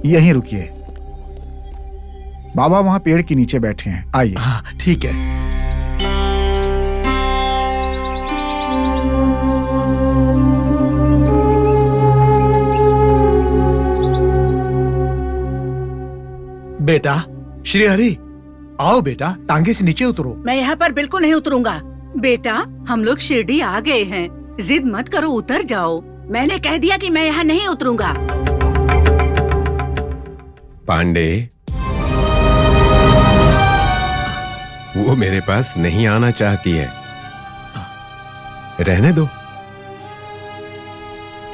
यहीं रुकिए। बाबा वहां पेड़ के नीचे बैठे हैं, आइए। हाँ ठीक है। बेटा श्रीहरि, आओ बेटा, टांगे से नीचे उतरो। मैं यहाँ पर बिल्कुल नहीं उतरूंगा। बेटा, हम लोग शिरडी आ गए हैं, जिद मत करो, उतर जाओ। मैंने कह दिया कि मैं यहाँ नहीं उतरूंगा। पांडे, वो मेरे पास नहीं आना चाहती है, रहने दो,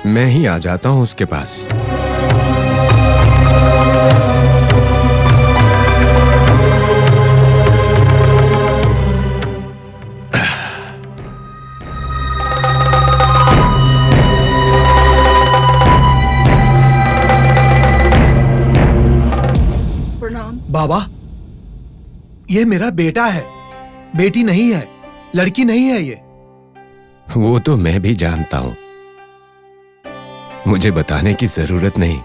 मैं ही आ जाता हूं उसके पास। बाबा, ये मेरा बेटा है, बेटी नहीं है, लड़की नहीं है ये। वो तो मैं भी जानता हूं, मुझे बताने की जरूरत नहीं।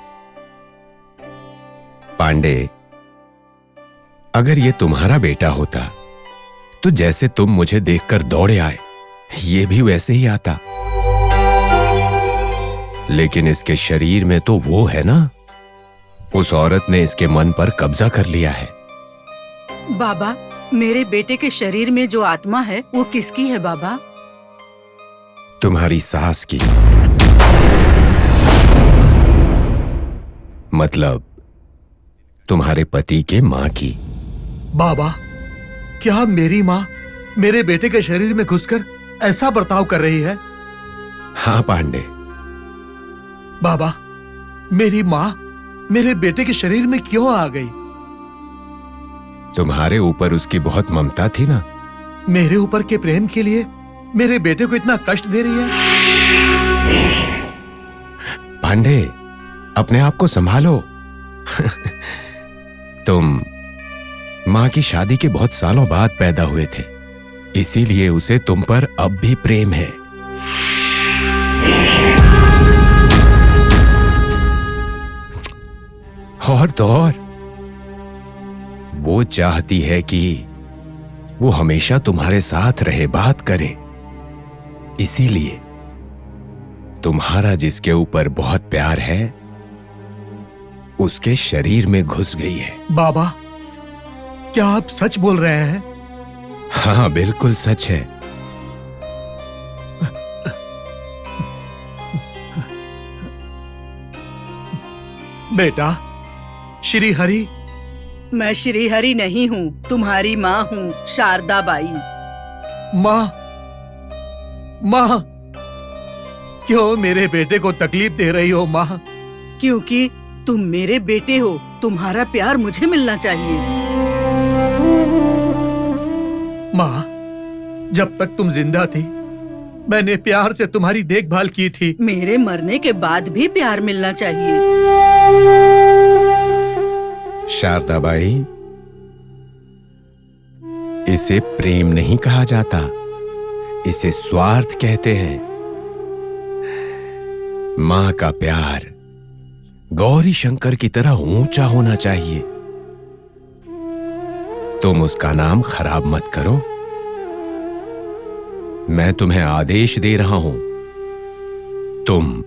पांडे, अगर ये तुम्हारा बेटा होता तो जैसे तुम मुझे देखकर दौड़े आए, ये भी वैसे ही आता। लेकिन इसके शरीर में तो वो है ना, उस औरत ने इसके मन पर कब्जा कर लिया है। बाबा, मेरे बेटे के शरीर में जो आत्मा है वो किसकी है बाबा? तुम्हारी सास की। मतलब तुम्हारे पति के मां की। बाबा, क्या मेरी माँ मेरे बेटे के शरीर में घुसकर ऐसा बर्ताव कर रही है? हाँ पांडे। बाबा, मेरी माँ मेरे बेटे के शरीर में क्यों आ गई? तुम्हारे ऊपर उसकी बहुत ममता थी ना। मेरे ऊपर के प्रेम के लिए मेरे बेटे को इतना कष्ट दे रही है? पांडे, अपने आप को संभालो। तुम मां की शादी के बहुत सालों बाद पैदा हुए थे, इसीलिए उसे तुम पर अब भी प्रेम है। और तो और, वो चाहती है कि वो हमेशा तुम्हारे साथ रहे, बात करे। इसीलिए तुम्हारा जिसके ऊपर बहुत प्यार है, उसके शरीर में घुस गई है। बाबा, क्या आप सच बोल रहे हैं? हाँ, बिल्कुल सच है। बेटा, श्री हरि। मैं श्री हरि नहीं हूँ, तुम्हारी माँ हूँ, शारदा बाई। माँ, माँ, क्यों मेरे बेटे को तकलीफ दे रही हो माँ? क्योंकि तुम मेरे बेटे हो, तुम्हारा प्यार मुझे मिलना चाहिए। माँ, जब तक तुम जिंदा थी, मैंने प्यार से तुम्हारी देखभाल की थी। मेरे मरने के बाद भी प्यार मिलना चाहिए। शारदा बाई, इसे प्रेम नहीं कहा जाता, इसे स्वार्थ कहते हैं। मां का प्यार गौरी शंकर की तरह ऊंचा होना चाहिए। तुम उसका नाम खराब मत करो। मैं तुम्हें आदेश दे रहा हूं, तुम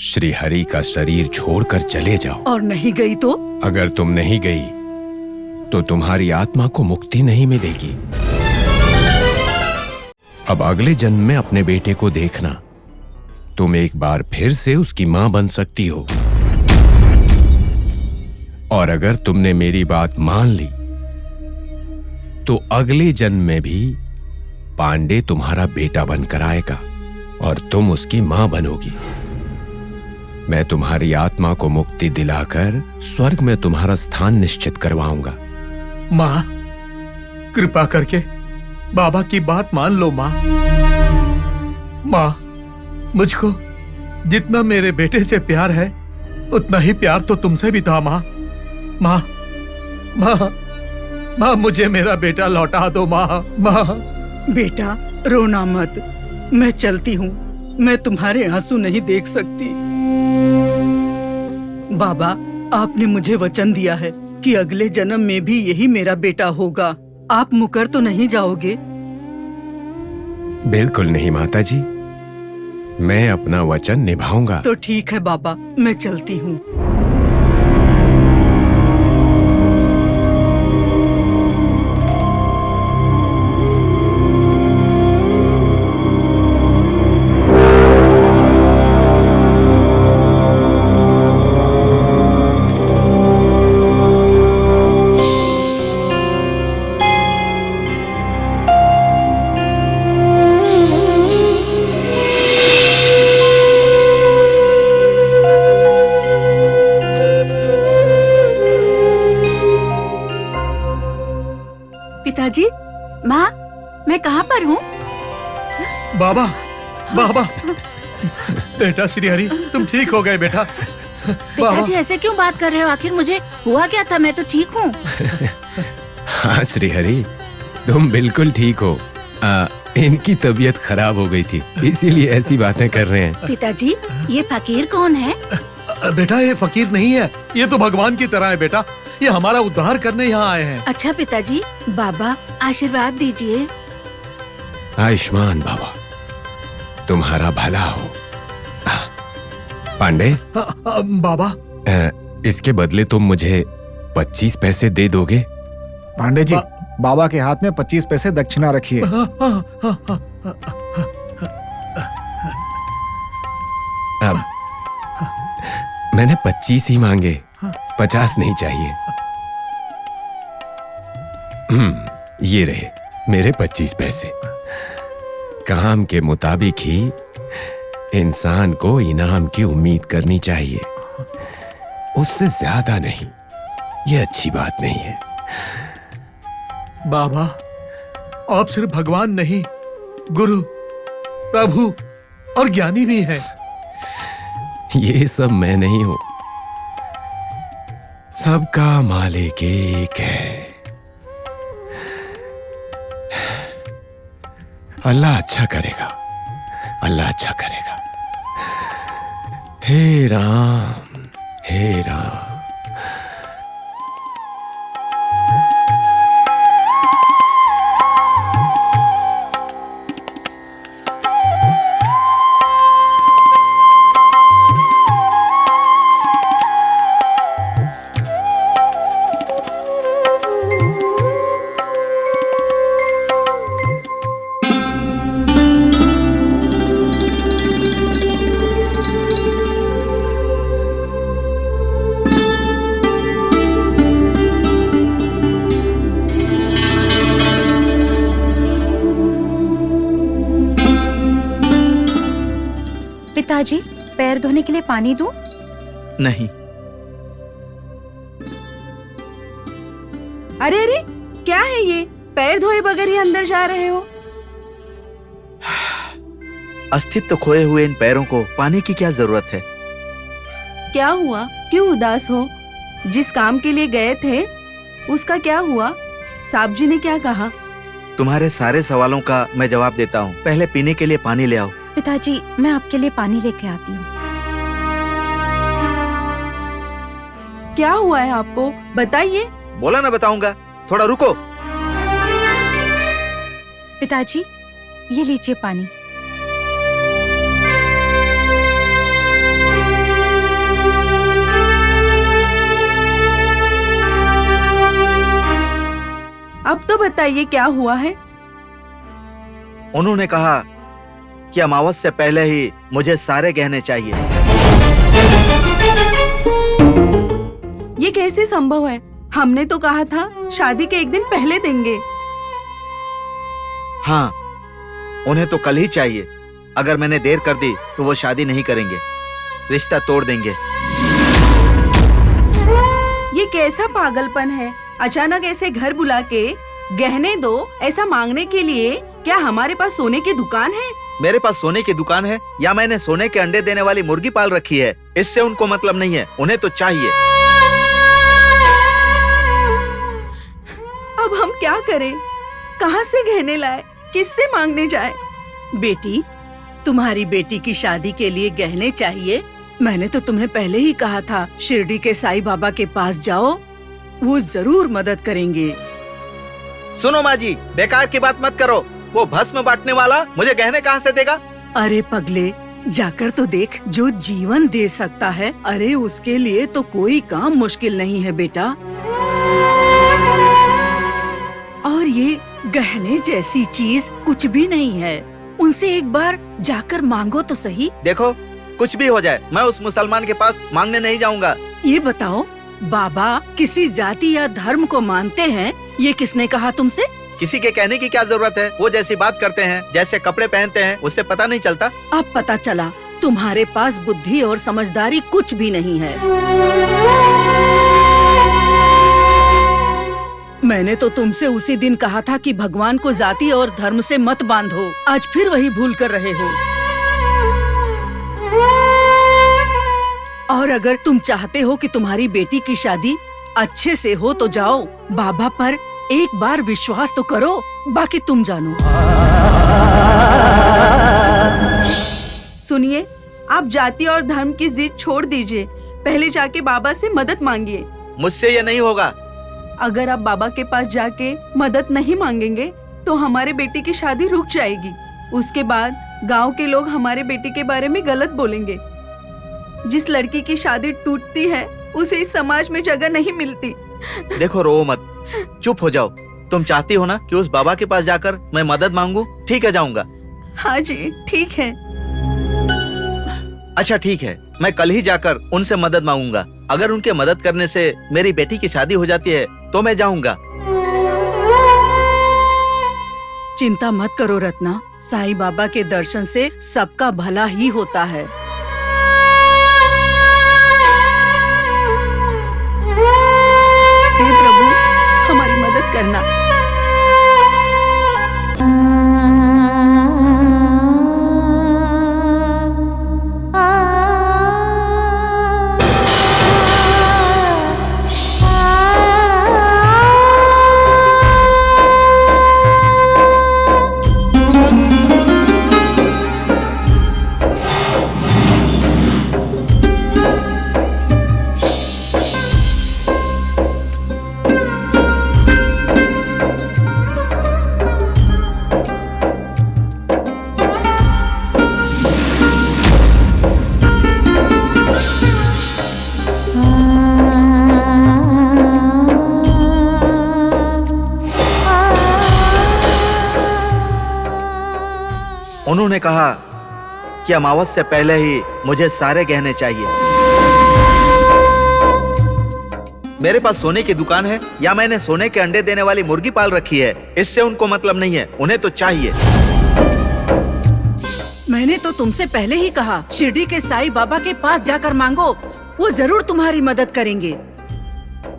श्री हरि का शरीर छोड़कर चले जाओ। और नहीं गई तो? अगर तुम नहीं गई तो तुम्हारी आत्मा को मुक्ति नहीं मिलेगी। अब अगले जन्म में अपने बेटे को देखना, तुम एक बार फिर से उसकी मां बन सकती हो। और अगर तुमने मेरी बात मान ली तो अगले जन्म में भी पांडे तुम्हारा बेटा बनकर आएगा और तुम उसकी मां बनोगी। मैं तुम्हारी आत्मा को मुक्ति दिलाकर स्वर्ग में तुम्हारा स्थान निश्चित करवाऊंगा। माँ, कृपा करके बाबा की बात मान लो माँ। माँ, मुझको जितना मेरे बेटे से प्यार है, उतना ही प्यार तो तुमसे भी था माँ। माँ, माँ, माँ, मुझे मेरा बेटा लौटा दो माँ। माँ, बेटा रोना मत, मैं चलती हूँ, मैं तुम्हारे आंसू नहीं देख सकती। बाबा, आपने मुझे वचन दिया है कि अगले जन्म में भी यही मेरा बेटा होगा। आप मुकर तो नहीं जाओगे? बिल्कुल नहीं माता जी, मैं अपना वचन निभाऊंगा। तो ठीक है बाबा, मैं चलती हूँ। पिताजी, माँ, मैं कहाँ पर हूँ? बाबा, बाबा, बेटा श्रीहरि, तुम ठीक हो गए बेटा। पिताजी ऐसे क्यों बात कर रहे हो? आखिर मुझे हुआ क्या था? मैं तो ठीक हूँ। हाँ श्रीहरि, तुम बिल्कुल ठीक हो। इनकी तबीयत खराब हो गई थी, इसीलिए ऐसी बातें कर रहे हैं। पिताजी, ये फकीर कौन है? बेटा ये फकीर नहीं है, ये तो भगवान की तरह है बेटा। ये हमारा उद्धार करने यहाँ आए हैं। अच्छा पिताजी, बाबा आशीर्वाद दीजिए। आयुष्मान बाबा, तुम्हारा भला हो। पांडे, बाबा, इसके बदले तुम मुझे 25 पैसे दे दोगे? पांडे जी, बाबा के हाथ में 25 पैसे दक्षिणा रखिए। अब मैंने 25 ही मांगे, 50 नहीं चाहिए। ये रहे मेरे 25 पैसे। काम के मुताबिक ही इंसान को इनाम की उम्मीद करनी चाहिए, उससे ज्यादा नहीं। ये अच्छी बात नहीं है। बाबा, आप सिर्फ भगवान नहीं, गुरु, प्रभु और ज्ञानी भी हैं। ये सब मैं नहीं हूं, सबका मालिक एक है। अल्लाह अच्छा करेगा, अल्लाह अच्छा करेगा। हे राम, हे राम। पिताजी, पैर धोने के लिए पानी दूं? नहीं। अरे अरे, क्या है ये? पैर धोए बगैर ही अंदर जा रहे हो? अस्तित्व खोए हुए इन पैरों को पानी की क्या जरूरत है? क्या हुआ? क्यों उदास हो? जिस काम के लिए गए थे उसका क्या हुआ? साहब जी ने क्या कहा? तुम्हारे सारे सवालों का मैं जवाब देता हूँ। पहले पीने के लिए पानी ले आओ। पिताजी, मैं आपके लिए पानी लेके आती हूँ। क्या हुआ है आपको? बताइए। बोला ना बताऊंगा, थोड़ा रुको। पिताजी, ये लीजिए पानी। अब तो बताइए क्या हुआ है? उन्होंने कहा कि अमावस से पहले ही मुझे सारे गहने चाहिए। ये कैसे संभव है? हमने तो कहा था शादी के एक दिन पहले देंगे। हाँ, उन्हें तो कल ही चाहिए। अगर मैंने देर कर दी तो वो शादी नहीं करेंगे, रिश्ता तोड़ देंगे। ये कैसा पागलपन है? अचानक ऐसे घर बुला के गहने दो ऐसा मांगने के लिए क्या हमारे पास सोने की दुकान है? मेरे पास सोने की दुकान है या मैंने सोने के अंडे देने वाली मुर्गी पाल रखी है, इससे उनको मतलब नहीं है। उन्हें तो चाहिए। अब हम क्या करें? कहाँ से गहने लाए? किससे मांगने जाए? बेटी, तुम्हारी बेटी की शादी के लिए गहने चाहिए मैंने तो तुम्हें पहले ही कहा था शिरडी के साईं बाबा के पास जाओ, वो जरूर मदद करेंगे। सुनो माँ जी, बेकार की बात मत करो। वो भस्म बांटने वाला मुझे गहने कहाँ से देगा? अरे पगले, जाकर तो देख, जो जीवन दे सकता है, अरे उसके लिए तो कोई काम मुश्किल नहीं है बेटा। और ये गहने जैसी चीज कुछ भी नहीं है, उनसे एक बार जाकर मांगो तो सही। देखो, कुछ भी हो जाए, मैं उस मुसलमान के पास मांगने नहीं जाऊंगा। ये बताओ, बाबा किसी जाति या धर्म को मानते हैं, ये किसने कहा तुमसे? किसी के कहने की क्या जरूरत है? वो जैसी बात करते हैं, जैसे कपड़े पहनते हैं, उससे पता नहीं चलता? अब पता चला, तुम्हारे पास बुद्धि और समझदारी कुछ भी नहीं है। मैंने तो तुमसे उसी दिन कहा था कि भगवान को जाति और धर्म से मत बांधो, आज फिर वही भूल कर रहे हो। और अगर तुम चाहते हो कि तुम्हारी बेटी की शादी अच्छे से हो तो जाओ, बाबा पर एक बार विश्वास तो करो, बाकी तुम जानो। सुनिए, आप जाति और धर्म की जिद छोड़ दीजिए, पहले जाके बाबा से मदद मांगिए। मुझसे ये नहीं होगा। अगर आप बाबा के पास जाके मदद नहीं मांगेंगे तो हमारे बेटी की शादी रुक जाएगी। उसके बाद गांव के लोग हमारे बेटी के बारे में गलत बोलेंगे। जिस लड़की की शादी टूटती है उसे इस समाज में जगह नहीं मिलती। देखो, रो मत, चुप हो जाओ। तुम चाहती हो ना कि उस बाबा के पास जाकर मैं मदद मांगू? ठीक है, जाऊंगा। हाँ जी, ठीक है। अच्छा ठीक है, मैं कल ही जाकर उनसे मदद मांगूंगा। अगर उनके मदद करने से मेरी बेटी की शादी हो जाती है तो मैं जाऊंगा। चिंता मत करो रत्ना, साईं बाबा के दर्शन से सबका भला ही होता है। हे प्रभु, हमारी मदद करना। उन्होंने कहा कि अमावस से पहले ही मुझे सारे गहने चाहिए। मेरे पास सोने की दुकान है या मैंने सोने के अंडे देने वाली मुर्गी पाल रखी है, इससे उनको मतलब नहीं है, उन्हें तो चाहिए। मैंने तो तुमसे पहले ही कहा, शिरडी के साईं बाबा के पास जाकर मांगो, वो जरूर तुम्हारी मदद करेंगे।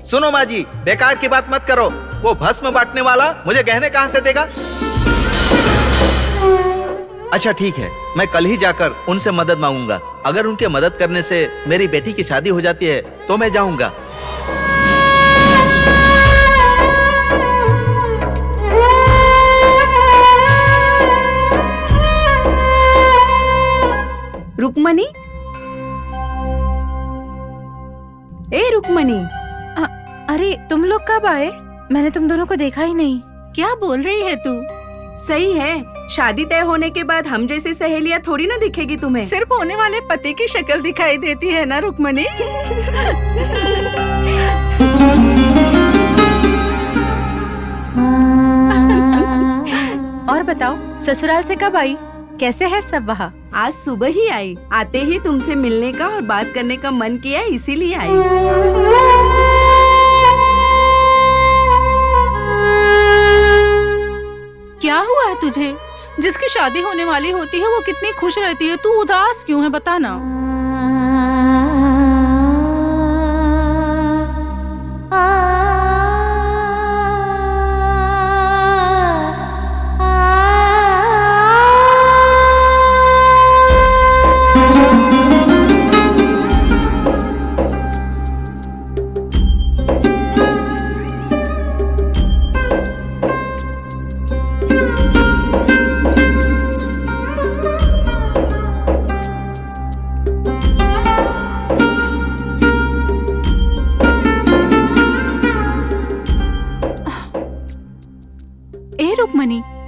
सुनो माँ जी, बेकार की बात मत करो। वो भस्म बांटने वाला मुझे गहने कहाँ से देगा? अच्छा ठीक है, मैं कल ही जाकर उनसे मदद मांगूंगा। अगर उनके मदद करने से मेरी बेटी की शादी हो जाती है तो मैं जाऊंगा। रुक्मणी, ए रुक्मणी। अरे तुम लोग कब आए? मैंने तुम दोनों को देखा ही नहीं। क्या बोल रही है तू? सही है, शादी तय होने के बाद हम जैसी सहेलियां थोड़ी ना दिखेगी तुम्हें। सिर्फ होने वाले पति की शक्ल दिखाई देती है ना रुक्मणी। और बताओ, ससुराल से कब आई? कैसे है सब वहाँ? आज सुबह ही आई। आते ही तुमसे मिलने का और बात करने का मन किया, इसीलिए आई। क्या हुआ है तुझे? जिसकी शादी होने वाली होती है वो कितनी खुश रहती है, तू उदास क्यों है, बताना।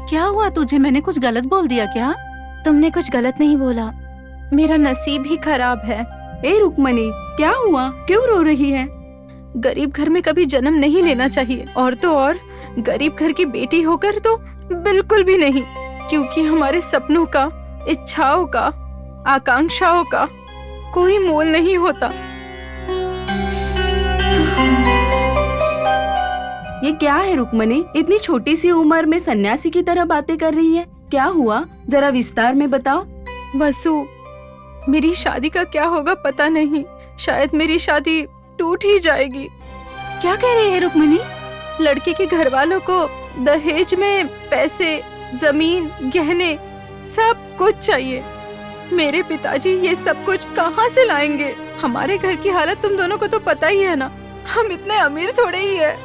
क्या हुआ तुझे? मैंने कुछ गलत बोल दिया क्या? तुमने कुछ गलत नहीं बोला, मेरा नसीब ही खराब है। ए रुक्मणी, क्या हुआ? क्यों रो रही है? गरीब घर में कभी जन्म नहीं लेना चाहिए, और तो और गरीब घर की बेटी होकर तो बिल्कुल भी नहीं, क्योंकि हमारे सपनों का, इच्छाओं का, आकांक्षाओं का कोई मोल नहीं होता। ये क्या है रुक्मणी? इतनी छोटी सी उम्र में सन्यासी की तरह बातें कर रही है। क्या हुआ, जरा विस्तार में बताओ। वसु, मेरी शादी का क्या होगा पता नहीं, शायद मेरी शादी टूट ही जाएगी। क्या कह रही है रुक्मिणी? लड़के के घर वालों को दहेज में पैसे, जमीन, गहने सब कुछ चाहिए। मेरे पिताजी ये सब कुछ कहाँ से लाएंगे? हमारे घर की हालत तुम दोनों को तो पता ही है ना, हम इतने अमीर थोड़े ही है।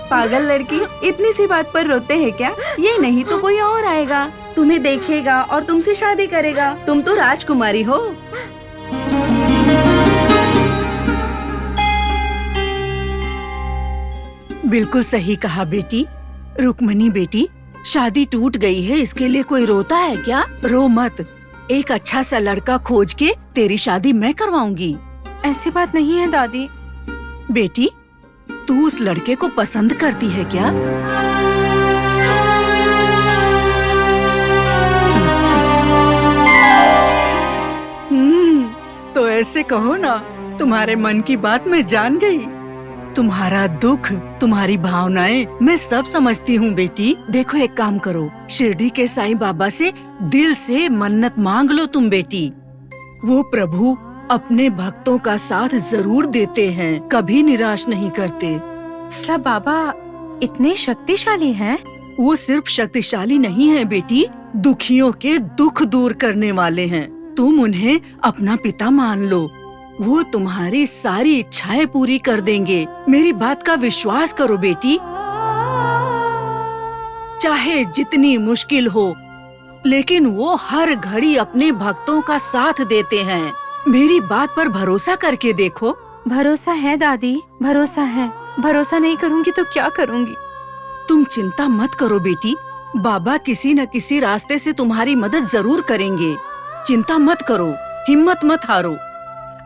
पागल लड़की, इतनी सी बात पर रोते हैं क्या? ये नहीं तो कोई और आएगा, तुम्हें देखेगा और तुमसे शादी करेगा। तुम तो राजकुमारी हो। बिल्कुल सही कहा बेटी। रुक्मिणी बेटी, शादी टूट गई है, इसके लिए कोई रोता है क्या? रो मत, एक अच्छा सा लड़का खोज के तेरी शादी मैं करवाऊंगी। ऐसी बात नहीं है दादी। बेटी, तू उस लड़के को पसंद करती है क्या? तो ऐसे कहो ना, तुम्हारे मन की बात मैं जान गई। तुम्हारा दुख, तुम्हारी भावनाएं मैं सब समझती हूँ बेटी। देखो, एक काम करो, शिरडी के साईं बाबा से दिल से मन्नत मांग लो तुम बेटी। वो प्रभु अपने भक्तों का साथ जरूर देते हैं, कभी निराश नहीं करते। क्या बाबा इतने शक्तिशाली हैं? वो सिर्फ शक्तिशाली नहीं है बेटी, दुखियों के दुख दूर करने वाले हैं। तुम उन्हें अपना पिता मान लो, वो तुम्हारी सारी इच्छाएं पूरी कर देंगे। मेरी बात का विश्वास करो बेटी। चाहे जितनी मुश्किल हो, लेकिन वो हर घड़ी अपने भक्तों का साथ देते हैं। मेरी बात पर भरोसा करके देखो। भरोसा है दादी, भरोसा है। भरोसा नहीं करूंगी तो क्या करूंगी? तुम चिंता मत करो बेटी, बाबा किसी न किसी रास्ते से तुम्हारी मदद जरूर करेंगे। चिंता मत करो, हिम्मत मत हारो।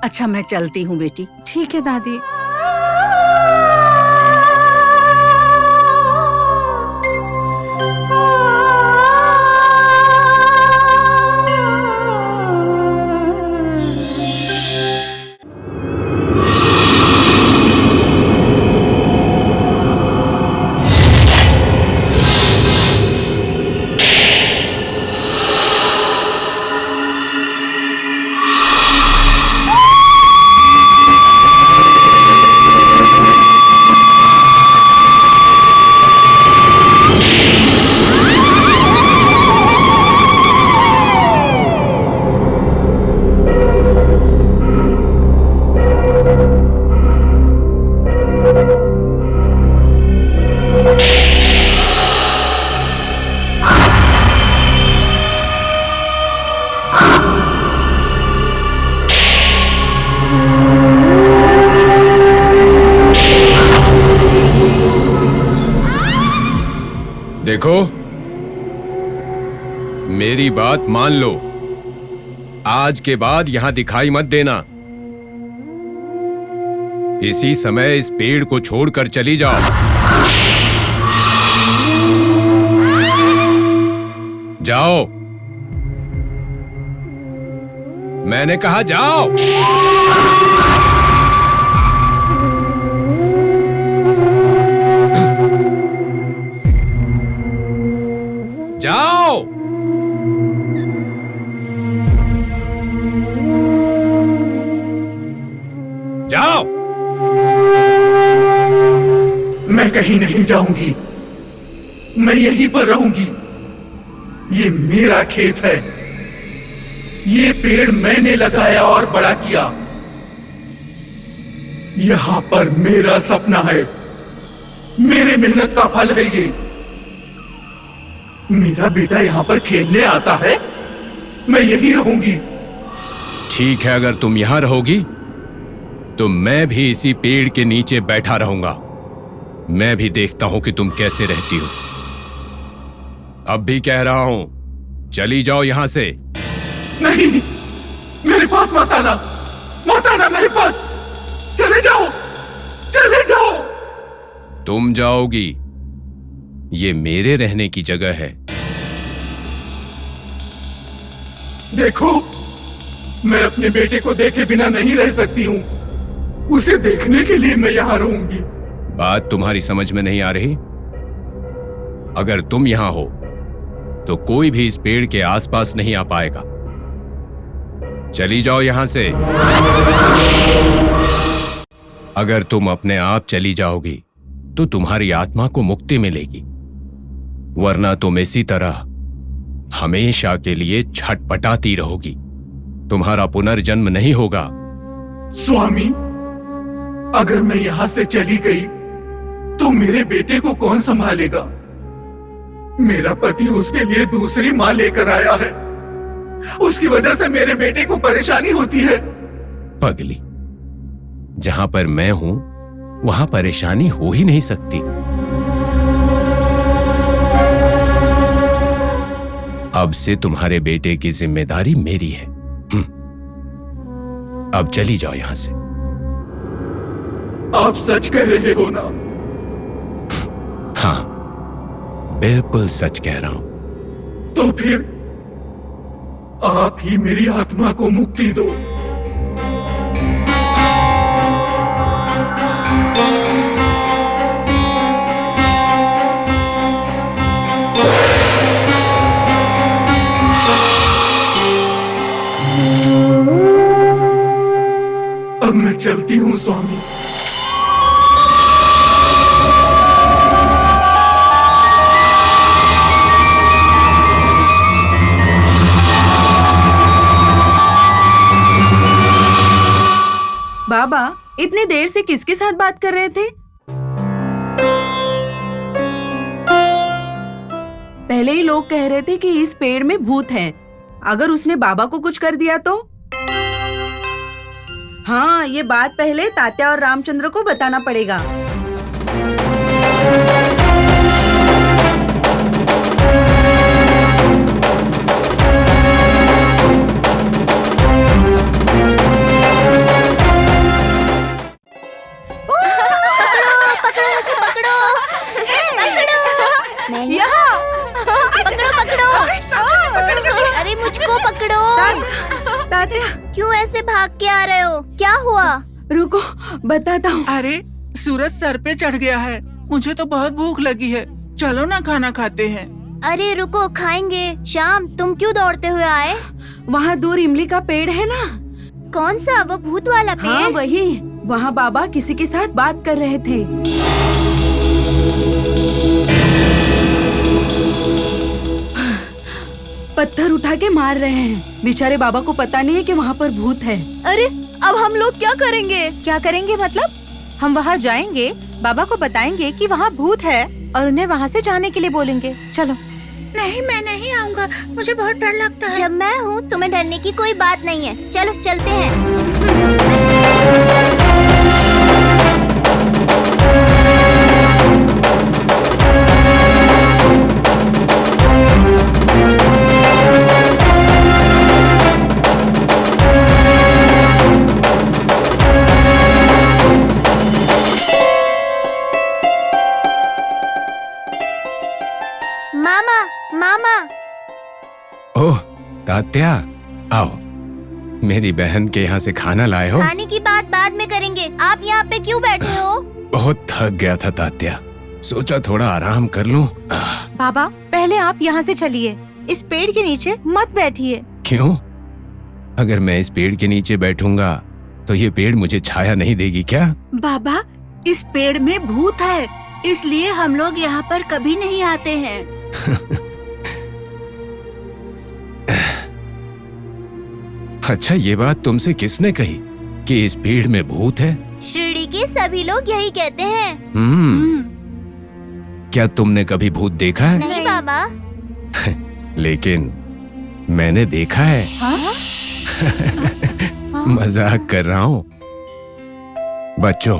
अच्छा, मैं चलती हूँ बेटी। ठीक है दादी। देखो, मेरी बात मान लो, आज के बाद यहां दिखाई मत देना। इसी समय इस पेड़ को छोड़कर चली जाओ। जाओ, मैंने कहा जाओ। जाओ। जाओ। मैं कहीं नहीं जाऊंगी, मैं यहीं पर रहूंगी। ये मेरा खेत है, ये पेड़ मैंने लगाया और बड़ा किया। यहां पर मेरा सपना है, मेरे मेहनत का फल है ये। मेरा बेटा यहाँ पर खेलने आता है, मैं यहीं रहूंगी। ठीक है, अगर तुम यहां रहोगी तो मैं भी इसी पेड़ के नीचे बैठा रहूंगा। मैं भी देखता हूं कि तुम कैसे रहती हो। अब भी कह रहा हूं, चली जाओ यहां से। नहीं, मेरे पास मत आना मेरे पास। चले जाओ, चले जाओ। तुम जाओगी, ये मेरे रहने की जगह है। देखो, मैं अपने बेटे को देखे बिना नहीं रह सकती हूँ। उसे देखने के लिए मैं यहाँ रहूंगी। बात तुम्हारी समझ में नहीं आ रही? अगर तुम यहां हो तो कोई भी इस पेड़ के आसपास नहीं आ पाएगा। चली जाओ यहां से। अगर तुम अपने आप चली जाओगी तो तुम्हारी आत्मा को मुक्ति मिलेगी, वरना तुम इसी तरह हमेशा के लिए छटपटाती रहोगी। तुम्हारा पुनर्जन्म नहीं होगा। स्वामी, अगर मैं यहाँ से चली गई तो मेरे बेटे को कौन संभालेगा? मेरा पति उसके लिए दूसरी माँ लेकर आया है। उसकी वजह से मेरे बेटे को परेशानी होती है। पगली, जहां पर मैं हूं वहां परेशानी हो ही नहीं सकती। अब से तुम्हारे बेटे की जिम्मेदारी मेरी है। अब चली जाओ यहां से। आप सच कह रहे हो ना? हाँ, बिल्कुल सच कह रहा हूं। तो फिर आप ही मेरी आत्मा को मुक्ति दो। अब मैं चलती हूँ स्वामी। बाबा, इतनी देर से किसके साथ बात कर रहे थे? पहले ही लोग कह रहे थे कि इस पेड़ में भूत है। अगर उसने बाबा को कुछ कर दिया तो? हाँ, ये बात पहले तात्या और रामचंद्र को बताना पड़ेगा। अरे मुझको पकड़ो। तात्या, क्यों ऐसे भाग के आ रहे हो? क्या हुआ? रुको, बताता हूँ। अरे सूरज सर पे चढ़ गया है। मुझे तो बहुत भूख लगी है। चलो ना, खाना खाते हैं। अरे रुको, खाएंगे। श्याम, तुम क्यों दौड़ते हुए आए? वहाँ दूर इमली का पेड़ है ना? कौन सा? वो भूत वाला पेड़? हाँ, वही। वहाँ बाबा किसी के साथ बात कर रहे थे। पत्थर उठा के मार रहे हैं। बेचारे बाबा को पता नहीं है कि वहाँ पर भूत है। अरे अब हम लोग क्या करेंगे? क्या करेंगे मतलब? हम वहाँ जाएंगे, बाबा को बताएंगे कि वहाँ भूत है और उन्हें वहाँ से जाने के लिए बोलेंगे। चलो। नहीं, मैं नहीं आऊँगा। मुझे बहुत डर लगता है। जब मैं हूँ तुम्हें डरने की कोई बात नहीं है। चलो चलते हैं। मामा, मामा। ओह तात्या, आओ। मेरी बहन के यहाँ से खाना लाए हो? खाने की बात बाद में करेंगे। आप यहाँ पे क्यों बैठे हो? बहुत थक गया था तात्या, सोचा थोड़ा आराम कर लूं। बाबा, पहले आप यहाँ से चलिए। इस पेड़ के नीचे मत बैठिए। क्यों? अगर मैं इस पेड़ के नीचे बैठूंगा तो ये पेड़ मुझे छाया नहीं देगी क्या? बाबा, इस पेड़ में भूत है, इसलिए हम लोग यहाँ पर कभी नहीं आते हैं। अच्छा, ये बात तुमसे किसने कही कि इस पेड़ में भूत है? शिरडी के सभी लोग यही कहते हैं। क्या तुमने कभी भूत देखा है? नहीं बाबा। लेकिन मैंने देखा है। मजाक कर रहा हूँ। बच्चों,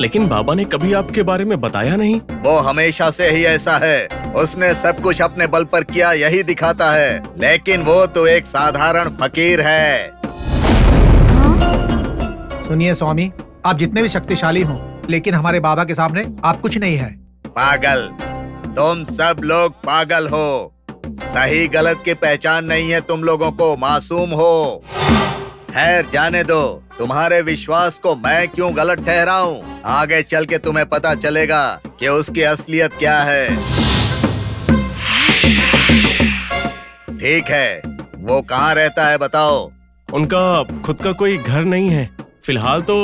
लेकिन बाबा ने कभी आपके बारे में बताया नहीं। वो हमेशा से ही ऐसा है। उसने सब कुछ अपने बल पर किया, यही दिखाता है। लेकिन वो तो एक साधारण फकीर है। सुनिए स्वामी, आप जितने भी शक्तिशाली हो, लेकिन हमारे बाबा के सामने आप कुछ नहीं है। पागल, तुम सब लोग पागल हो। सही गलत की पहचान नहीं है तुम लोगों को, मासूम हो। खैर जाने दो, तुम्हारे विश्वास को मैं क्यों गलत ठहराऊं। आगे चल के तुम्हें पता चलेगा कि उसकी असलियत क्या है। ठीक है, वो कहाँ रहता है बताओ। उनका खुद का कोई घर नहीं है। फिलहाल तो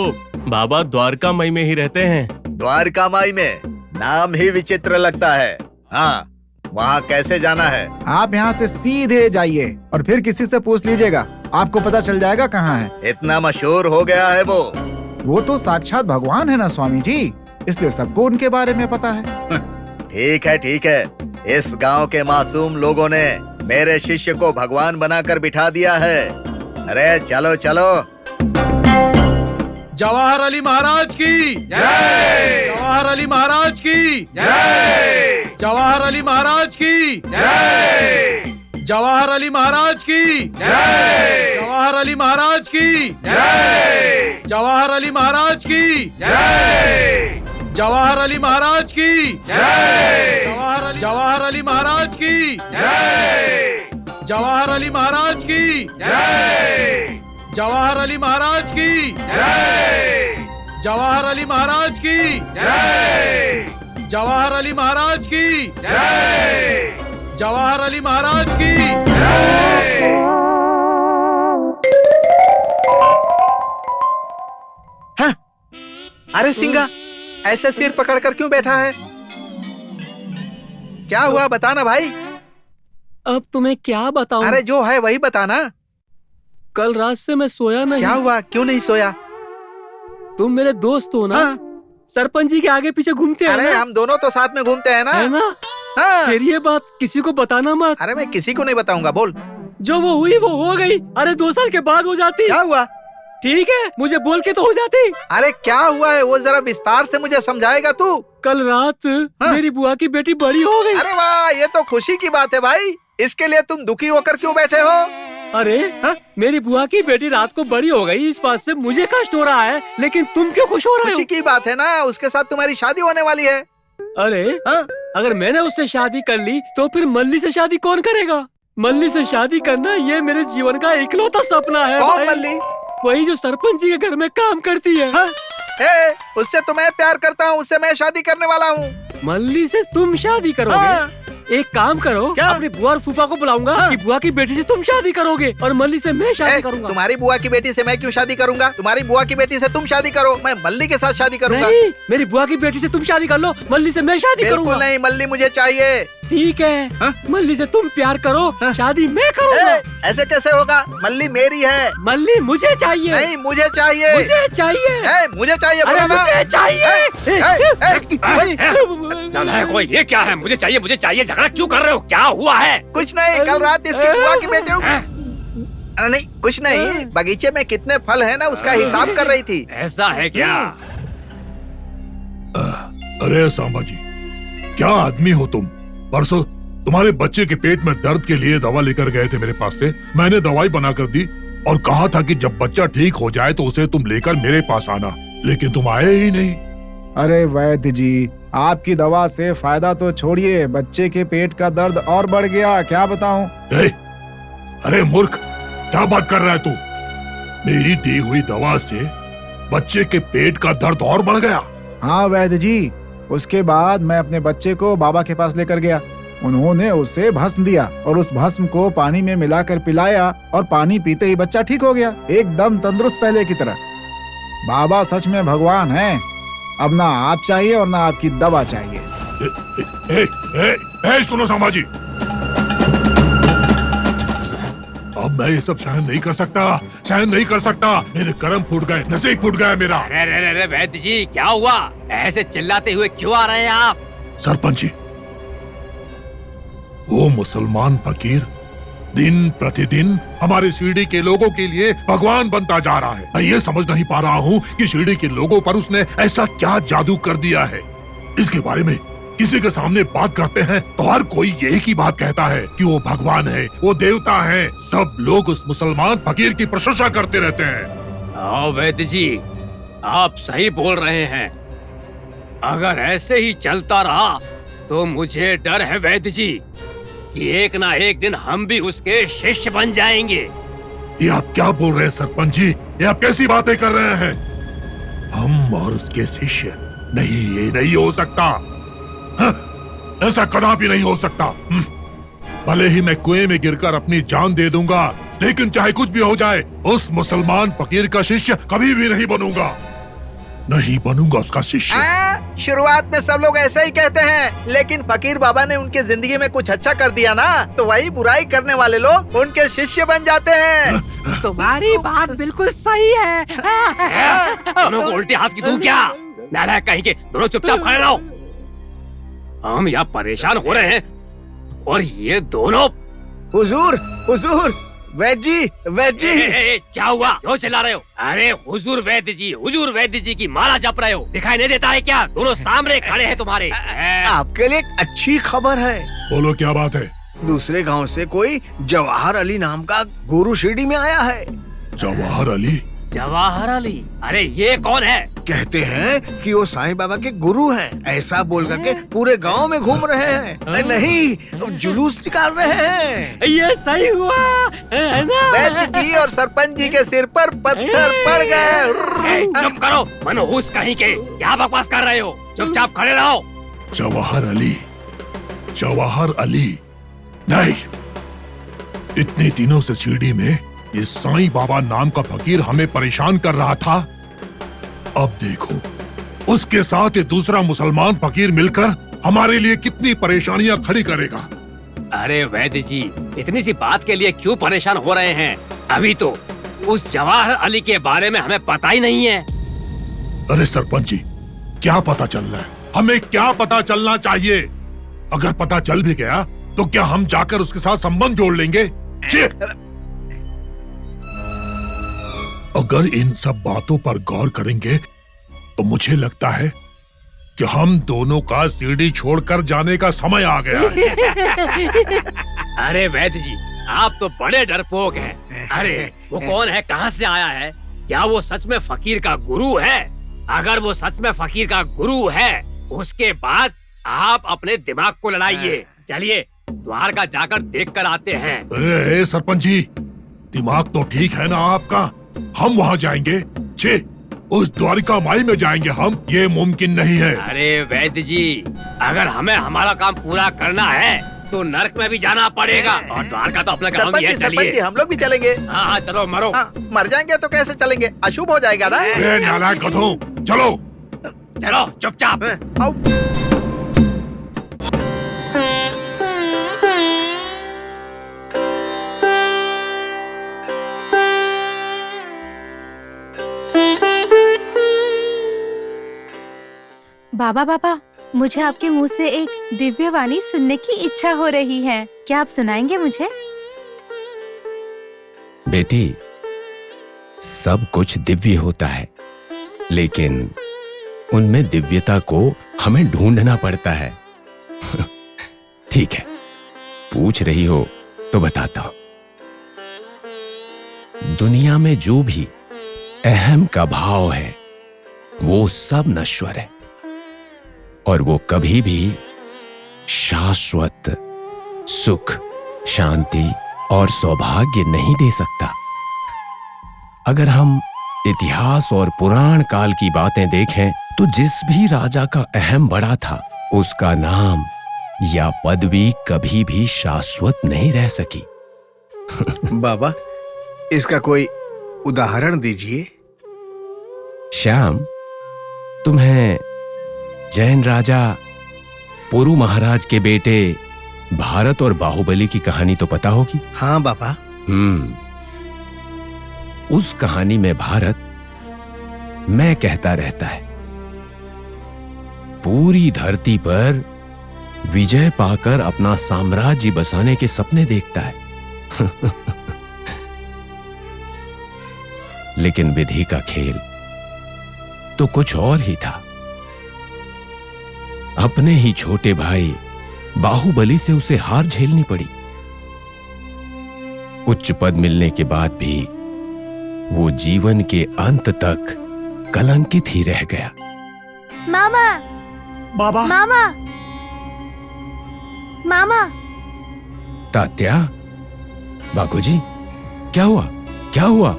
बाबा द्वारका माई में ही रहते हैं। द्वारका माई में? नाम ही विचित्र लगता है। हाँ, वहाँ कैसे जाना है? आप यहाँ से सीधे जाइए और फिर किसी से पूछ लीजिएगा, आपको पता चल जाएगा कहाँ है। इतना मशहूर हो गया है वो तो साक्षात भगवान है ना स्वामी जी, इसलिए सबको उनके बारे में पता है। ठीक है। इस गांव के मासूम लोगों ने मेरे शिष्य को भगवान बनाकर बिठा दिया है। अरे चलो चलो। जवाहर अली महाराज की जय। जवाहर अली महाराज की जय। जवाहर अली महाराज की जय। जवाहर अली महाराज की जय। जवाहर अली महाराज की जय। जवाहर अली महाराज की जय। जवाहर अली महाराज की जय। जवाहर अली महाराज की जय। जवाहर अली महाराज की जय। जवाहर अली महाराज की जय। जवाहर अली महाराज की जय। जवाहर अली महाराज की जय। जवाहर अली महाराज की जय। हाँ? अरे सिंगा, ऐसे सिर पकड़कर क्यों बैठा है? क्या हुआ, बताना भाई। अब तुम्हें क्या बताऊं? अरे जो है वही बताना। कल रात से मैं सोया नहीं। क्या हुआ, क्यों नहीं सोया? तुम मेरे दोस्त हो ना? हाँ। सरपंच जी के आगे पीछे घूमते हैं। अरे हम दोनों तो साथ में घूमते हैं ना? है ना? हाँ। फिर ये बात किसी को बताना मत। अरे मैं किसी को नहीं बताऊंगा, बोल। जो वो हुई वो हो गई। अरे 2 साल के बाद हो जाती। क्या हुआ? ठीक है, मुझे बोल के तो हो जाती। अरे क्या हुआ है वो जरा विस्तार से मुझे समझाएगा तू? कल रात मेरी बुआ की बेटी बड़ी हो गई। अरे वाह, ये तो खुशी की बात है भाई। इसके लिए तुम दुखी होकर क्यों बैठे हो? अरे मेरी बुआ की बेटी रात को बड़ी हो गई, इस बात से मुझे कष्ट हो रहा है, लेकिन तुम क्यों खुश हो रहे हो? खुशी की बात है ना, उसके साथ तुम्हारी शादी होने वाली है। अरे अगर मैंने उससे शादी कर ली तो फिर मल्ली से शादी कौन करेगा? मल्ली से शादी करना ये मेरे जीवन का इकलौता सपना है। कौन मल्ली? वही जो सरपंच जी के घर में काम करती है। उससे तो मैं प्यार करता हूँ, उससे मैं शादी करने वाला हूँ। मल्ली से तुम शादी करोगे? एक काम करो, अपनी बुआ और फूफा को बुलाऊंगा कि बुआ की बेटी से तुम शादी करोगे और मल्ली से मैं शादी करूंगा। तुम्हारी बुआ की बेटी से मैं क्यों शादी करूंगा? तुम्हारी बुआ की बेटी से तुम शादी करो, मैं मल्ली के साथ शादी करूंगा। नहीं, मेरी बुआ की बेटी से तुम शादी कर लो, मल्ली से मैं शादी करूंगा। नहीं, मल्ली मुझे चाहिए। ठीक है, मल्ली से तुम प्यार करो, शादी मैं करूंगा। ऐसे कैसे होगा? मल्ली मेरी है। मल्ली मुझे चाहिए। नहीं, मुझे चाहिए। मुझे चाहिए। मुझे चाहिए। अरे मुझे चाहिए। ये क्या है? मुझे चाहिए, मुझे चाहिए। झगड़ा क्यों कर रहे हो? क्या हुआ है? कुछ नहीं, कल रात इसकी बुआ की बेटी। नहीं कुछ नहीं, बगीचे में कितने फल हैं ना, उसका हिसाब कर रही थी। ऐसा है क्या? अरे सांबा जी, क्या आदमी हो तुम? परसों तुम्हारे बच्चे के पेट में दर्द के लिए दवा लेकर गए थे मेरे पास से। मैंने दवाई बनाकर दी और कहा था कि जब बच्चा ठीक हो जाए तो उसे तुम लेकर मेरे पास आना, लेकिन तुम आए ही नहीं। अरे वैद्य जी, आपकी दवा से फायदा तो छोड़िए, बच्चे के पेट का दर्द और बढ़ गया। क्या बताऊं? अरे मूर्ख, क्या बात कर रहा है तू? मेरी दी हुई दवा से बच्चे के पेट का दर्द और बढ़ गया? हाँ वैद्य जी, उसके बाद मैं अपने बच्चे को बाबा के पास लेकर गया। उन्होंने उसे भस्म दिया और उस भस्म को पानी में मिलाकर पिलाया और पानी पीते ही बच्चा ठीक हो गया, एकदम तंदुरुस्त पहले की तरह। बाबा सच में भगवान हैं। अब ना आप चाहिए और ना आपकी दवा चाहिए। सुनो सांबा जी, अब मैं ये सब सहन नहीं कर सकता, मेरे कर्म फूट गए, नसीब फूट गया मेरा। अरे वैद्य जी, क्या हुआ? ऐसे चिल्लाते हुए क्यों आ रहे हैं आप? सरपंच जी, वो मुसलमान फकीर दिन प्रतिदिन हमारे शिरडी के लोगों के लिए भगवान बनता जा रहा है। मैं ये समझ नहीं पा रहा हूँ कि शिरडी के लोगों पर उसने ऐसा क्या जादू कर दिया है। इसके बारे में किसी के सामने बात करते हैं तो हर कोई यही की बात कहता है कि वो भगवान है, वो देवता है। सब लोग उस मुसलमान फकीर की प्रशंसा करते रहते हैं। वैद्य जी, आप सही बोल रहे हैं। अगर ऐसे ही चलता रहा तो मुझे डर है वैद्य जी कि एक ना एक दिन हम भी उसके शिष्य बन जाएंगे। ये आप क्या बोल रहे हैं सरपंच जी? ये आप कैसी बातें कर रहे हैं? हम और उसके शिष्य? नहीं, ये नहीं हो सकता। ऐसा कदापि नहीं हो सकता। भले ही मैं कुएं में गिरकर अपनी जान दे दूंगा, लेकिन चाहे कुछ भी हो जाए उस मुसलमान फकीर का शिष्य कभी भी नहीं बनूंगा। नहीं बनूंगा उसका शिष्य। शुरुआत में सब लोग ऐसा ही कहते हैं, लेकिन फकीर बाबा ने उनके जिंदगी में कुछ अच्छा कर दिया ना, तो वही बुराई करने वाले लोग उनके शिष्य बन जाते हैं। तुम्हारी बात बिल्कुल सही है। दोनों को उल्टे हाथ की तू क्या? नालायक कहीं के, दोनों चुपचाप खड़े रहो। हम यहाँ परेशान हो रहे हैं और ये दोनों। हुजूर, हुजूर, वैद्य जी, वैद्य जी। क्या हुआ? क्यों चिल्ला रहे हो? अरे हुजूर वैद्य जी की माला जप रहे हो, दिखाई नहीं देता है क्या? दोनों सामने खड़े हैं तुम्हारे। आपके लिए एक अच्छी खबर है। बोलो, क्या बात है? दूसरे गांव से कोई जवाहर अली नाम का गुरु शिरडी में आया है। जवाहर अली? जवाहर अली? अरे ये कौन है? कहते हैं कि वो साईं बाबा के गुरु हैं। ऐसा बोल करके पूरे गांव में घूम रहे हैं। नहीं, जुलूस निकाल रहे हैं। ये सही हुआ है ना? वैद्य जी और सरपंच जी के सिर पर पत्थर पड़ गए। चुप करो, मनहूस कहीं के, क्या बकवास कर रहे हो? चुपचाप खड़े रहो। जवाहर अली? जवाहर अली नहीं। इतने दिनों से शिरडी में ये साईं बाबा नाम का फकीर हमें परेशान कर रहा था। अब देखो, उसके साथ ये दूसरा मुसलमान फकीर मिलकर हमारे लिए कितनी परेशानियां खड़ी करेगा। अरे वैद्य जी, इतनी सी बात के लिए क्यों परेशान हो रहे हैं? अभी तो उस जवाहर अली के बारे में हमें पता ही नहीं है। अरे सरपंच जी, क्या पता चल रहा है? हमें क्या पता चलना चाहिए? अगर पता चल भी गया तो क्या हम जाकर उसके साथ संबंध जोड़ लेंगे? अगर इन सब बातों पर गौर करेंगे तो मुझे लगता है कि हम दोनों का शिरडी छोड़कर जाने का समय आ गया है। अरे वैद्य जी, आप तो बड़े डरपोक हैं। अरे वो कौन है, कहाँ से आया है? क्या वो सच में फकीर का गुरु है? अगर वो सच में फकीर का गुरु है, उसके बाद आप अपने दिमाग को लड़ाइए। चलिए द्वारका जाकर देख कर आते हैं। अरे सरपंच जी, दिमाग तो ठीक है ना आपका? हम वहाँ जाएंगे? छे, उस द्वारिका माई में जाएंगे हम? ये मुमकिन नहीं है। अरे वैद्य जी, अगर हमें हमारा काम पूरा करना है तो नरक में भी जाना पड़ेगा, और द्वारका तो अपना काम ही है। चलिए हम लोग भी चलेंगे। हाँ, चलो मरो। मर जाएंगे तो कैसे चलेंगे? अशुभ हो जाएगा ना। नालायक गधों, चलो चलो चुपचाप। बाबा बाबा, मुझे आपके मुंह से एक दिव्य वाणी सुनने की इच्छा हो रही है। क्या आप सुनाएंगे मुझे? बेटी, सब कुछ दिव्य होता है, लेकिन उनमें दिव्यता को हमें ढूंढना पड़ता है। ठीक है, पूछ रही हो तो बताता हूं। दुनिया में जो भी अहम का भाव है वो सब नश्वर है, और वो कभी भी शाश्वत सुख, शांति और सौभाग्य नहीं दे सकता। अगर हम इतिहास और पुराण काल की बातें देखें तो जिस भी राजा का अहम बड़ा था, उसका नाम या पदवी कभी भी शाश्वत नहीं रह सकी। बाबा, इसका कोई उदाहरण दीजिए। श्याम, तुम्हें जैन राजा पुरु महाराज के बेटे भारत और बाहुबली की कहानी तो पता होगी? हाँ बाबा। उस कहानी में भारत मैं कहता रहता है, पूरी धरती पर विजय पाकर अपना साम्राज्य बसाने के सपने देखता है। लेकिन विधि का खेल तो कुछ और ही था। अपने ही छोटे भाई बाहुबली से उसे हार झेलनी पड़ी। उच्च पद मिलने के बाद भी वो जीवन के अंत तक कलंकित ही रह गया। मामा, बाबा, मामा, मामा। तात्या, बागोजी, क्या हुआ? क्या हुआ?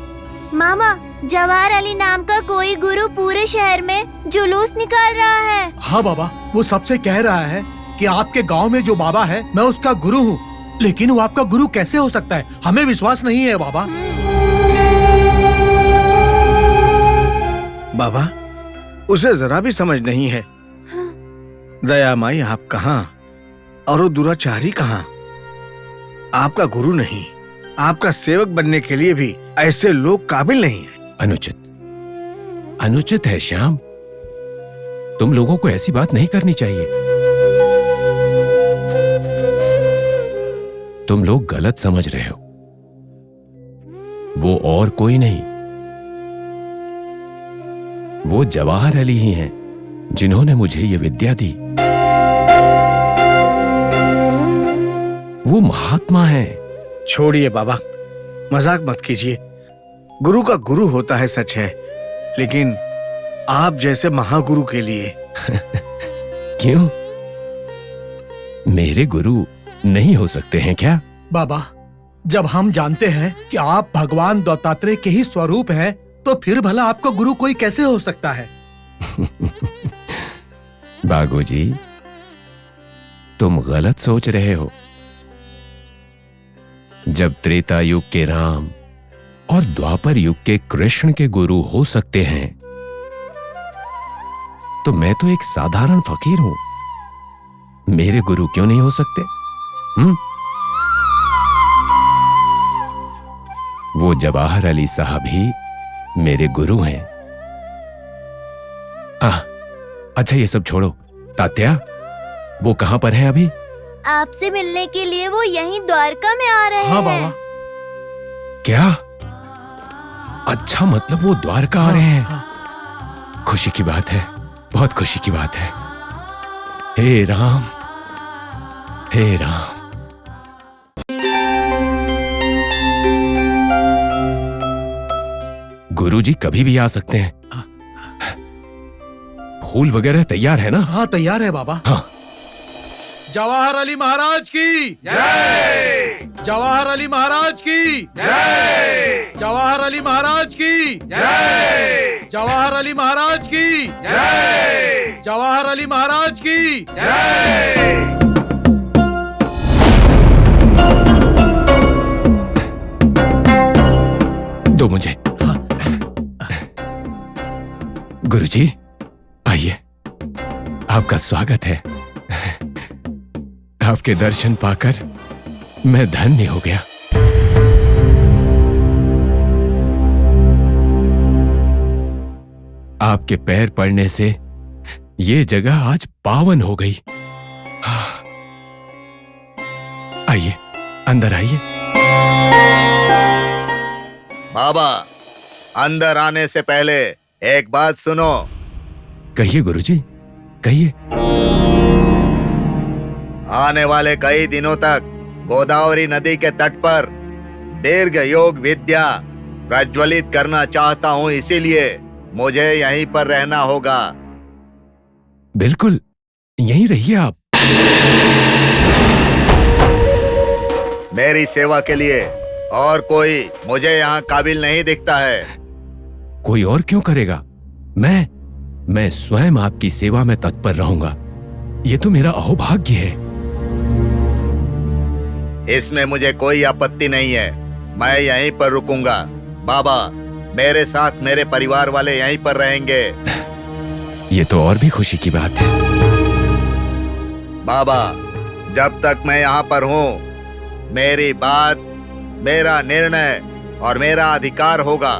मामा, जवाहर अली नाम का कोई गुरु पूरे शहर में जुलूस निकाल रहा है। हाँ बाबा, वो सबसे कह रहा है कि आपके गांव में जो बाबा है मैं उसका गुरु हूँ, लेकिन वो आपका गुरु कैसे हो सकता है? हमें विश्वास नहीं है बाबा। बाबा, उसे जरा भी समझ नहीं है। दया माई आप कहाँ और वो दुराचारी कहाँ? आपका गुरु नहीं, आपका सेवक बनने के लिए भी ऐसे लोग काबिल नहीं है। अनुचित है श्याम। तुम लोगों को ऐसी बात नहीं करनी चाहिए। तुम लोग गलत समझ रहे हो। वो और कोई नहीं, वो जवाहर अली ही हैं, जिन्होंने मुझे ये विद्या दी। वो महात्मा हैं। छोड़िए बाबा, मजाक मत कीजिए। गुरु का गुरु होता है, सच है, लेकिन आप जैसे महागुरु के लिए क्यों? मेरे गुरु नहीं हो सकते हैं क्या? बाबा, जब हम जानते हैं कि आप भगवान दत्तात्रेय के ही स्वरूप हैं, तो फिर भला आपका गुरु कोई कैसे हो सकता है? बागोजी, तुम गलत सोच रहे हो। जब त्रेता युग के राम और द्वापर युग के कृष्ण के गुरु हो सकते हैं, तो मैं तो एक साधारण फकीर हूं। मेरे गुरु क्यों नहीं हो सकते? वो जवाहर अली साहब ही मेरे गुरु हैं। अच्छा, ये सब छोड़ो। तात्या, वो कहां पर है अभी? आपसे मिलने के लिए वो यहीं द्वारका में आ रहे हाँ हैं। बाबा। क्या? अच्छा, मतलब वो द्वारका आ रहे हैं। खुशी की बात है, बहुत खुशी की बात है। हे राम, हे राम। गुरुजी कभी भी आ सकते हैं। फूल वगैरह तैयार है ना? हाँ, तैयार है बाबा। हाँ। जवाहर अली महाराज की जय। जवाहर अली महाराज की जय। जवाहर अली महाराज की जय। जवाहर अली महाराज की जय। जवाहर अली महाराज की जय। दो मुझे। गुरुजी, आइए, आपका स्वागत है। आपके दर्शन पाकर मैं धन्य हो गया। आपके पैर पड़ने से ये जगह आज पावन हो गई। आइए, अंदर आइए। बाबा, अंदर आने से पहले एक बात सुनो। कहिए गुरुजी, कहिए। आने वाले कई दिनों तक गोदावरी नदी के तट पर दीर्घ योग विद्या प्रज्वलित करना चाहता हूँ, इसीलिए मुझे यहीं पर रहना होगा। बिल्कुल, यहीं रहिए आप। मेरी सेवा के लिए और कोई मुझे यहाँ काबिल नहीं दिखता है। कोई और क्यों करेगा? मैं स्वयं आपकी सेवा में तत्पर रहूंगा। ये तो मेरा अहोभाग्य है। इसमें मुझे कोई आपत्ति नहीं है। मैं यहीं पर रुकूंगा। बाबा, मेरे साथ मेरे परिवार वाले यहीं पर रहेंगे। ये तो और भी खुशी की बात है। बाबा, जब तक मैं यहाँ पर हूँ, मेरी बात, मेरा निर्णय और मेरा अधिकार होगा।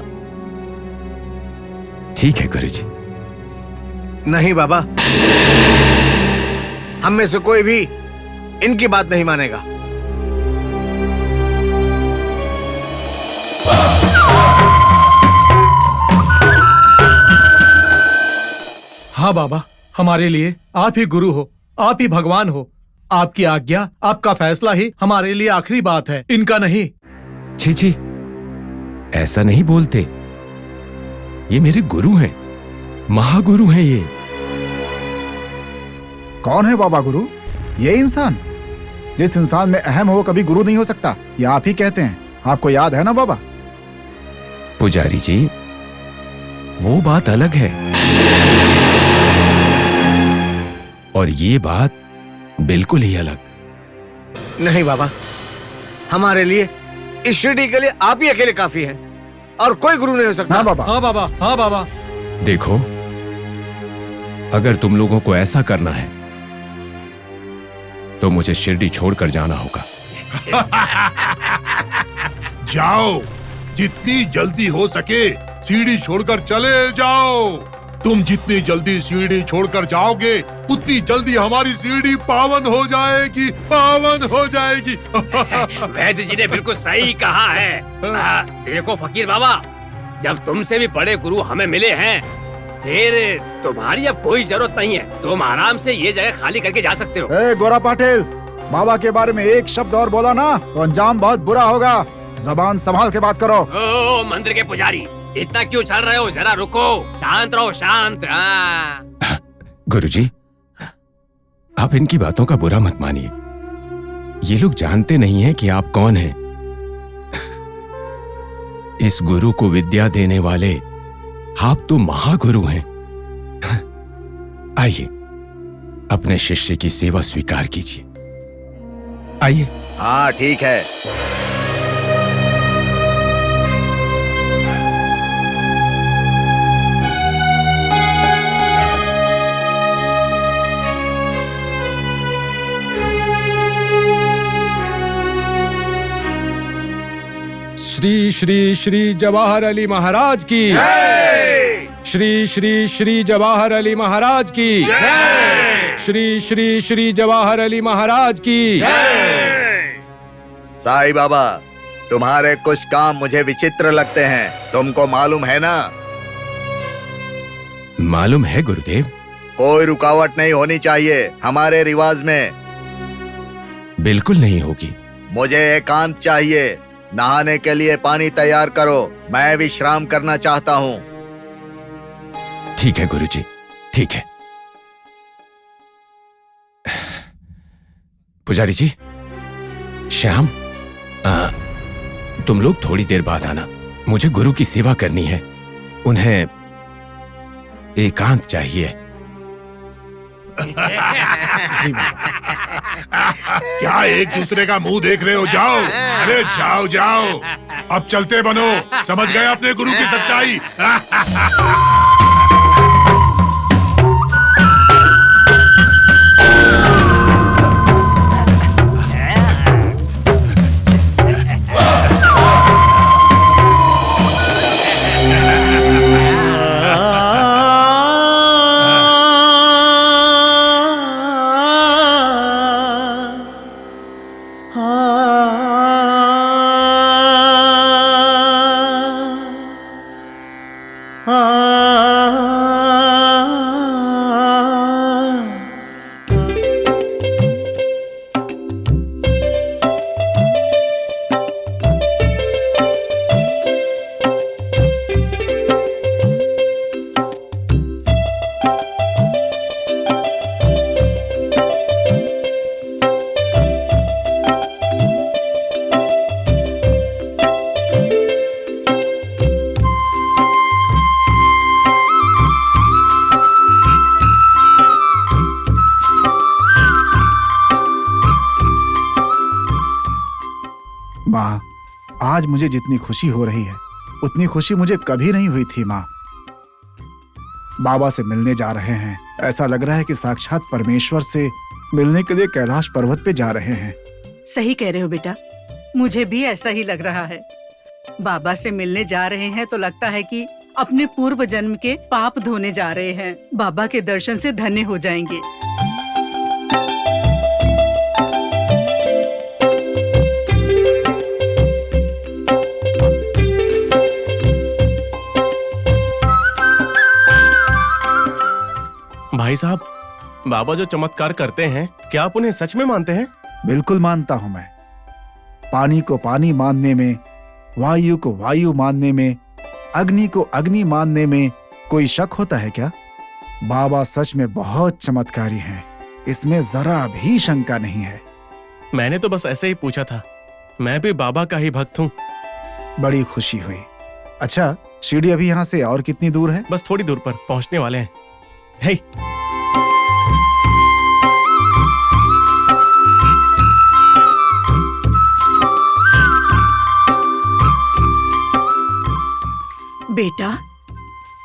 ठीक है गुरुजी। नहीं बाबा, हम में से कोई भी इनकी बात नहीं मानेगा। हाँ बाबा, हमारे लिए आप ही गुरु हो, आप ही भगवान हो। आपकी आज्ञा, आपका फैसला ही हमारे लिए आखिरी बात है, इनका नहीं। छी छी, ऐसा नहीं बोलते। ये मेरे गुरु हैं, महागुरु हैं ये। कौन है बाबा गुरु? ये इंसान? जिस इंसान में अहम हो कभी गुरु नहीं हो सकता, ये आप ही कहते हैं। आपको याद है ना बाबा? पुजारी जी, वो बात अलग है और ये बात बिल्कुल ही अलग। नहीं बाबा, हमारे लिए, इस शिरडी के लिए आप ही अकेले काफी हैं और कोई गुरु नहीं हो सकता। हाँ बाबा, हाँ बाबा, हाँ बाबा। देखो, अगर तुम लोगों को ऐसा करना है तो मुझे शिरडी छोड़कर जाना होगा। जाओ, जितनी जल्दी हो सके सीढ़ी छोड़कर चले जाओ। तुम जितनी जल्दी सीढ़ी छोड़कर जाओगे उतनी जल्दी हमारी सीढ़ी पावन हो जाएगी, पावन हो जाएगी। वैद्य जी ने बिल्कुल सही कहा है। देखो फकीर बाबा, जब तुमसे भी बड़े गुरु हमें मिले हैं, फिर तुम्हारी अब कोई जरूरत नहीं है। तुम आराम से ये जगह खाली करके जा सकते हो। ए गोरा पाटिल, बाबा के बारे में एक शब्द और बोला ना तो अंजाम बहुत बुरा होगा। जबान संभाल के बात करो। ओ मंदिर के पुजारी, इतना क्यों चल रहे हो? जरा रुको, शांत रहो, शांत। गुरुजी, आप इनकी बातों का बुरा मत मानिए। ये लोग जानते नहीं हैं कि आप कौन हैं। इस गुरु को विद्या देने वाले आप तो महागुरु हैं। आइए, अपने शिष्य की सेवा स्वीकार कीजिए। आइए। हाँ ठीक है। श्री श्री श्री जवाहर अली महाराज की जय। श्री श्री श्री जवाहर अली महाराज की जय। श्री श्री श्री जवाहर अली महाराज की जय। साईं बाबा, तुम्हारे कुछ काम मुझे विचित्र लगते हैं, तुमको मालूम है ना? मालूम है गुरुदेव। कोई रुकावट नहीं होनी चाहिए हमारे रिवाज में। बिल्कुल नहीं होगी। मुझे एकांत चाहिए। नहाने के लिए पानी तैयार करो, मैं विश्राम करना चाहता हूँ। ठीक है गुरुजी, ठीक है। पुजारी जी, श्याम, तुम लोग थोड़ी देर बाद आना। मुझे गुरु की सेवा करनी है, उन्हें एकांत चाहिए। क्या एक दूसरे का मुंह देख रहे हो? जाओ, अरे जाओ जाओ, अब चलते बनो। समझ गए अपने गुरु की सच्चाई? माँ, आज मुझे जितनी खुशी हो रही है उतनी खुशी मुझे कभी नहीं हुई थी। माँ, बाबा से मिलने जा रहे हैं। ऐसा लग रहा है कि साक्षात परमेश्वर से मिलने के लिए कैलाश पर्वत पे जा रहे हैं। सही कह रहे हो बेटा, मुझे भी ऐसा ही लग रहा है। बाबा से मिलने जा रहे हैं तो लगता है कि अपने पूर्व जन्म के पाप धोने जा रहे हैं। बाबा के दर्शन से धन्य हो जाएंगे। भाई साहब, बाबा जो चमत्कार करते हैं, क्या आप उन्हें सच में मानते हैं? बिल्कुल मानता हूं मैं। पानी को पानी मानने में, वायु को वायु मानने में, अग्नि को अग्नि मानने में कोई शक होता है क्या? बाबा सच में बहुत चमत्कारी हैं, इसमें जरा भी शंका नहीं है। मैंने तो बस ऐसे ही पूछा था, मैं भी बाबा का ही भक्त हूँ। बड़ी खुशी हुई। अच्छा, शिरडी अभी यहाँ से और कितनी दूर है? बस थोड़ी दूर पर पहुँचने वाले हैं। हे। बेटा,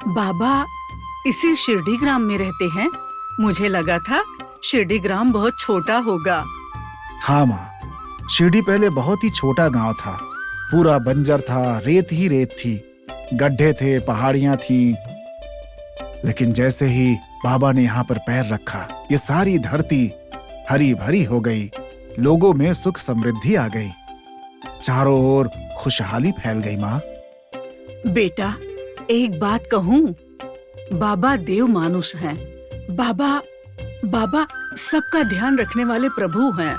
बाबा इसी शिरडी ग्राम में रहते हैं? मुझे लगा था शिरडी ग्राम बहुत छोटा होगा। हाँ माँ, शिरडी पहले बहुत ही छोटा गांव था। पूरा बंजर था, रेत ही रेत थी, गड्ढे थे, पहाड़ियां थीं। लेकिन जैसे ही बाबा ने यहाँ पर पैर रखा, ये सारी धरती हरी भरी हो गई, लोगों में सुख समृद्धि आ गई, चारों ओर खुशहाली फैल गई। माँ बेटा, एक बात कहूँ, बाबा देव मानुष हैं। बाबा सबका ध्यान रखने वाले प्रभु हैं।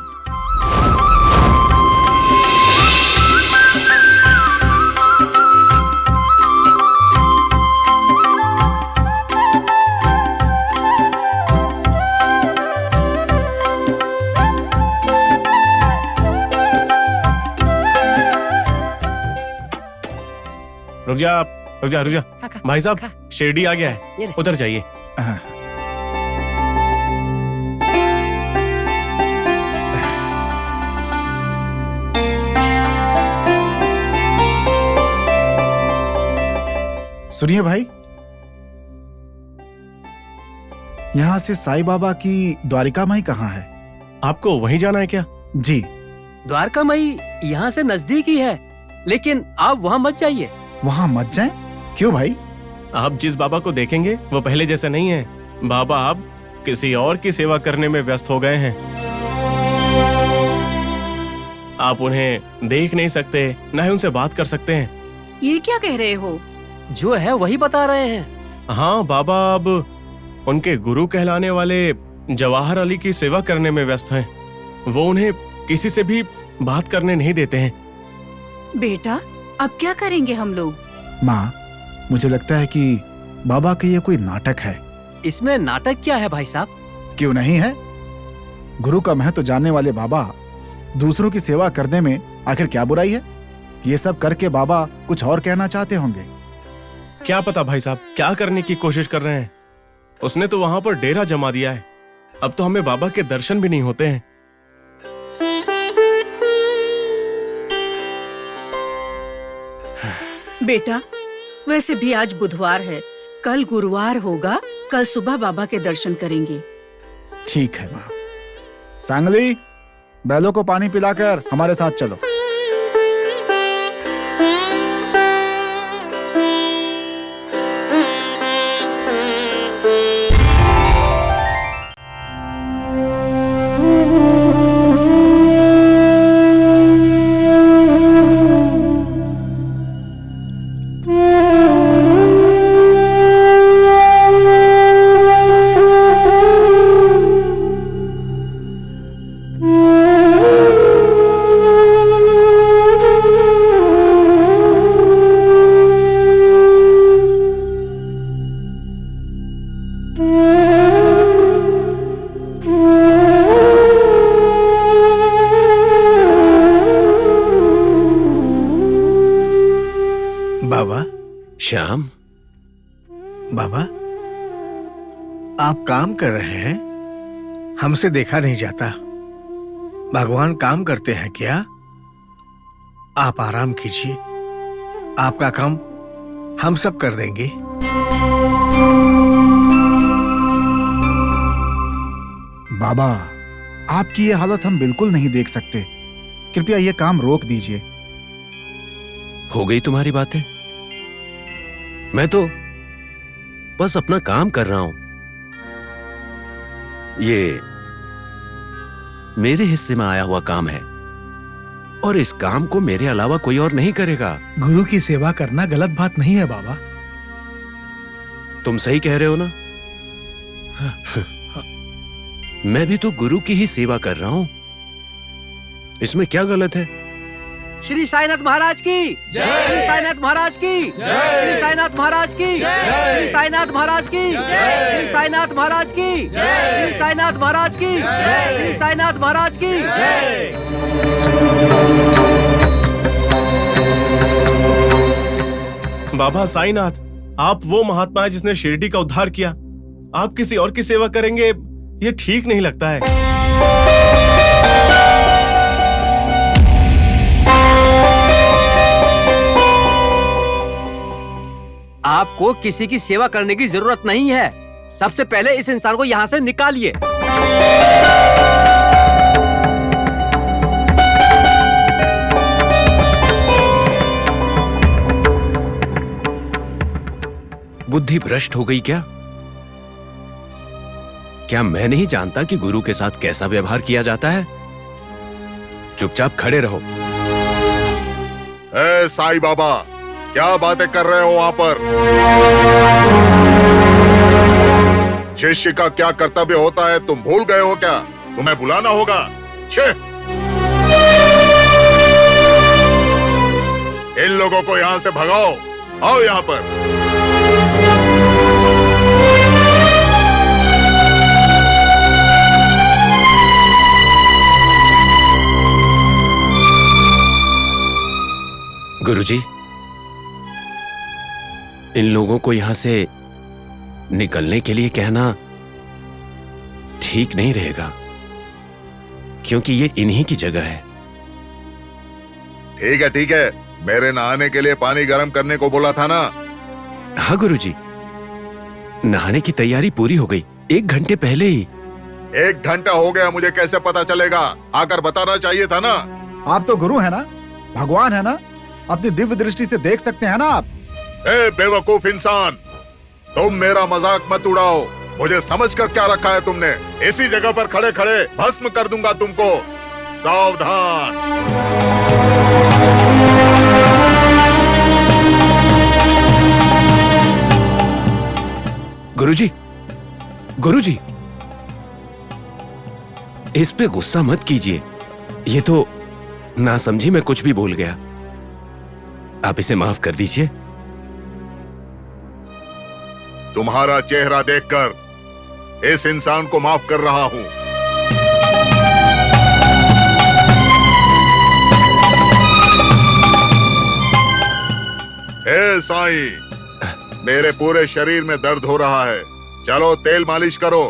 रुक जा। भाई साहब, शिरडी आ गया है, उधर जाइए। सुनिए भाई, यहाँ से साईं बाबा की द्वारिका माई कहाँ है? आपको वहीं जाना है क्या? जी। द्वारका माई यहाँ से नजदीक ही है, लेकिन आप वहाँ मत जाइए। वहाँ मत जाएं? क्यों भाई? आप जिस बाबा को देखेंगे वो पहले जैसे नहीं है। बाबा अब किसी और की सेवा करने में व्यस्त हो गए हैं। आप उन्हें देख नहीं सकते, न ही उनसे बात कर सकते हैं। ये क्या कह रहे हो? जो है वही बता रहे हैं। हाँ, बाबा अब उनके गुरु कहलाने वाले जवाहर अली की सेवा करने में व्यस्त हैं। वो उन्हें किसी से भी बात करने नहीं देते हैं। बेटा, अब क्या करेंगे हम लोग? माँ, मुझे लगता है कि बाबा का ये कोई नाटक है। इसमें नाटक क्या है भाई साहब? क्यों नहीं है? गुरु का महत्व जानने वाले बाबा दूसरों की सेवा करने में आखिर क्या बुराई है? ये सब करके बाबा कुछ और कहना चाहते होंगे। क्या पता भाई साहब क्या करने की कोशिश कर रहे हैं। उसने तो वहां पर डेरा जमा दिया है। अब तो हमें बाबा के दर्शन भी नहीं होते हैं। बेटा, वैसे भी आज बुधवार है, कल गुरुवार होगा, कल सुबह बाबा के दर्शन करेंगे। ठीक है माँ। सांगली, बैलों को पानी पिलाकर हमारे साथ चलो। बाबा। श्याम। बाबा, आप काम कर रहे हैं, हमसे देखा नहीं जाता। भगवान काम करते हैं क्या? आप आराम कीजिए, आपका काम हम सब कर देंगे। बाबा, आपकी ये हालत हम बिल्कुल नहीं देख सकते। कृपया ये काम रोक दीजिए। हो गई तुम्हारी बातें? मैं तो बस अपना काम कर रहा हूं। ये मेरे हिस्से में आया हुआ काम है और इस काम को मेरे अलावा कोई और नहीं करेगा। गुरु की सेवा करना गलत बात नहीं है बाबा। तुम सही कह रहे हो ना? मैं भी तो गुरु की ही सेवा कर रहा हूं, इसमें क्या गलत है? श्री साईनाथ महाराज की जय, श्री साईनाथ महाराज की जय, श्री साईनाथ महाराज की जय, श्री साईनाथ महाराज की जय, श्री साईनाथ महाराज की जय, श्री साईनाथ महाराज की जय, श्री साईनाथ महाराज की जय। बाबा साईनाथ, आप वो महात्मा है जिसने शिरडी का उद्धार किया। आप किसी और की सेवा करेंगे, ये ठीक नहीं लगता है। आपको किसी की सेवा करने की जरूरत नहीं है। सबसे पहले इस इंसान को यहाँ से निकालिए। बुद्धि भ्रष्ट हो गई क्या? क्या मैं नहीं जानता कि गुरु के साथ कैसा व्यवहार किया जाता है? चुपचाप खड़े रहो। ए साईं बाबा, क्या बातें कर रहे हो वहां पर? शिष्य का क्या कर्तव्य होता है तुम भूल गए हो क्या? तुम्हें बुलाना होगा। छे! इन लोगों को यहाँ से भगाओ। आओ यहाँ पर। गुरुजी, इन लोगों को यहां से निकलने के लिए कहना ठीक नहीं रहेगा, क्योंकि ये इन्हीं की जगह है। ठीक है, मेरे नहाने के लिए पानी गर्म करने को बोला था ना? हाँ गुरुजी, नहाने की तैयारी पूरी हो गई 1 घंटे पहले ही। 1 घंटा हो गया, मुझे कैसे पता चलेगा? आकर बताना चाहिए था ना। आप तो गुरु है ना, भगवान है ना, अपनी दिव्य दृष्टि से देख सकते हैं ना आप। ए बेवकूफ इंसान, तुम मेरा मजाक मत उड़ाओ। मुझे समझकर क्या रखा है तुमने? इसी जगह पर खड़े खड़े भस्म कर दूंगा तुमको। सावधान। गुरुजी, गुरुजी, इस पे गुस्सा मत कीजिए। ये तो नासमझी में कुछ भी बोल गया। आप इसे माफ कर दीजिए। तुम्हारा चेहरा देखकर इस इंसान को माफ कर रहा हूं। हे साईं, मेरे पूरे शरीर में दर्द हो रहा है। चलो तेल मालिश करो।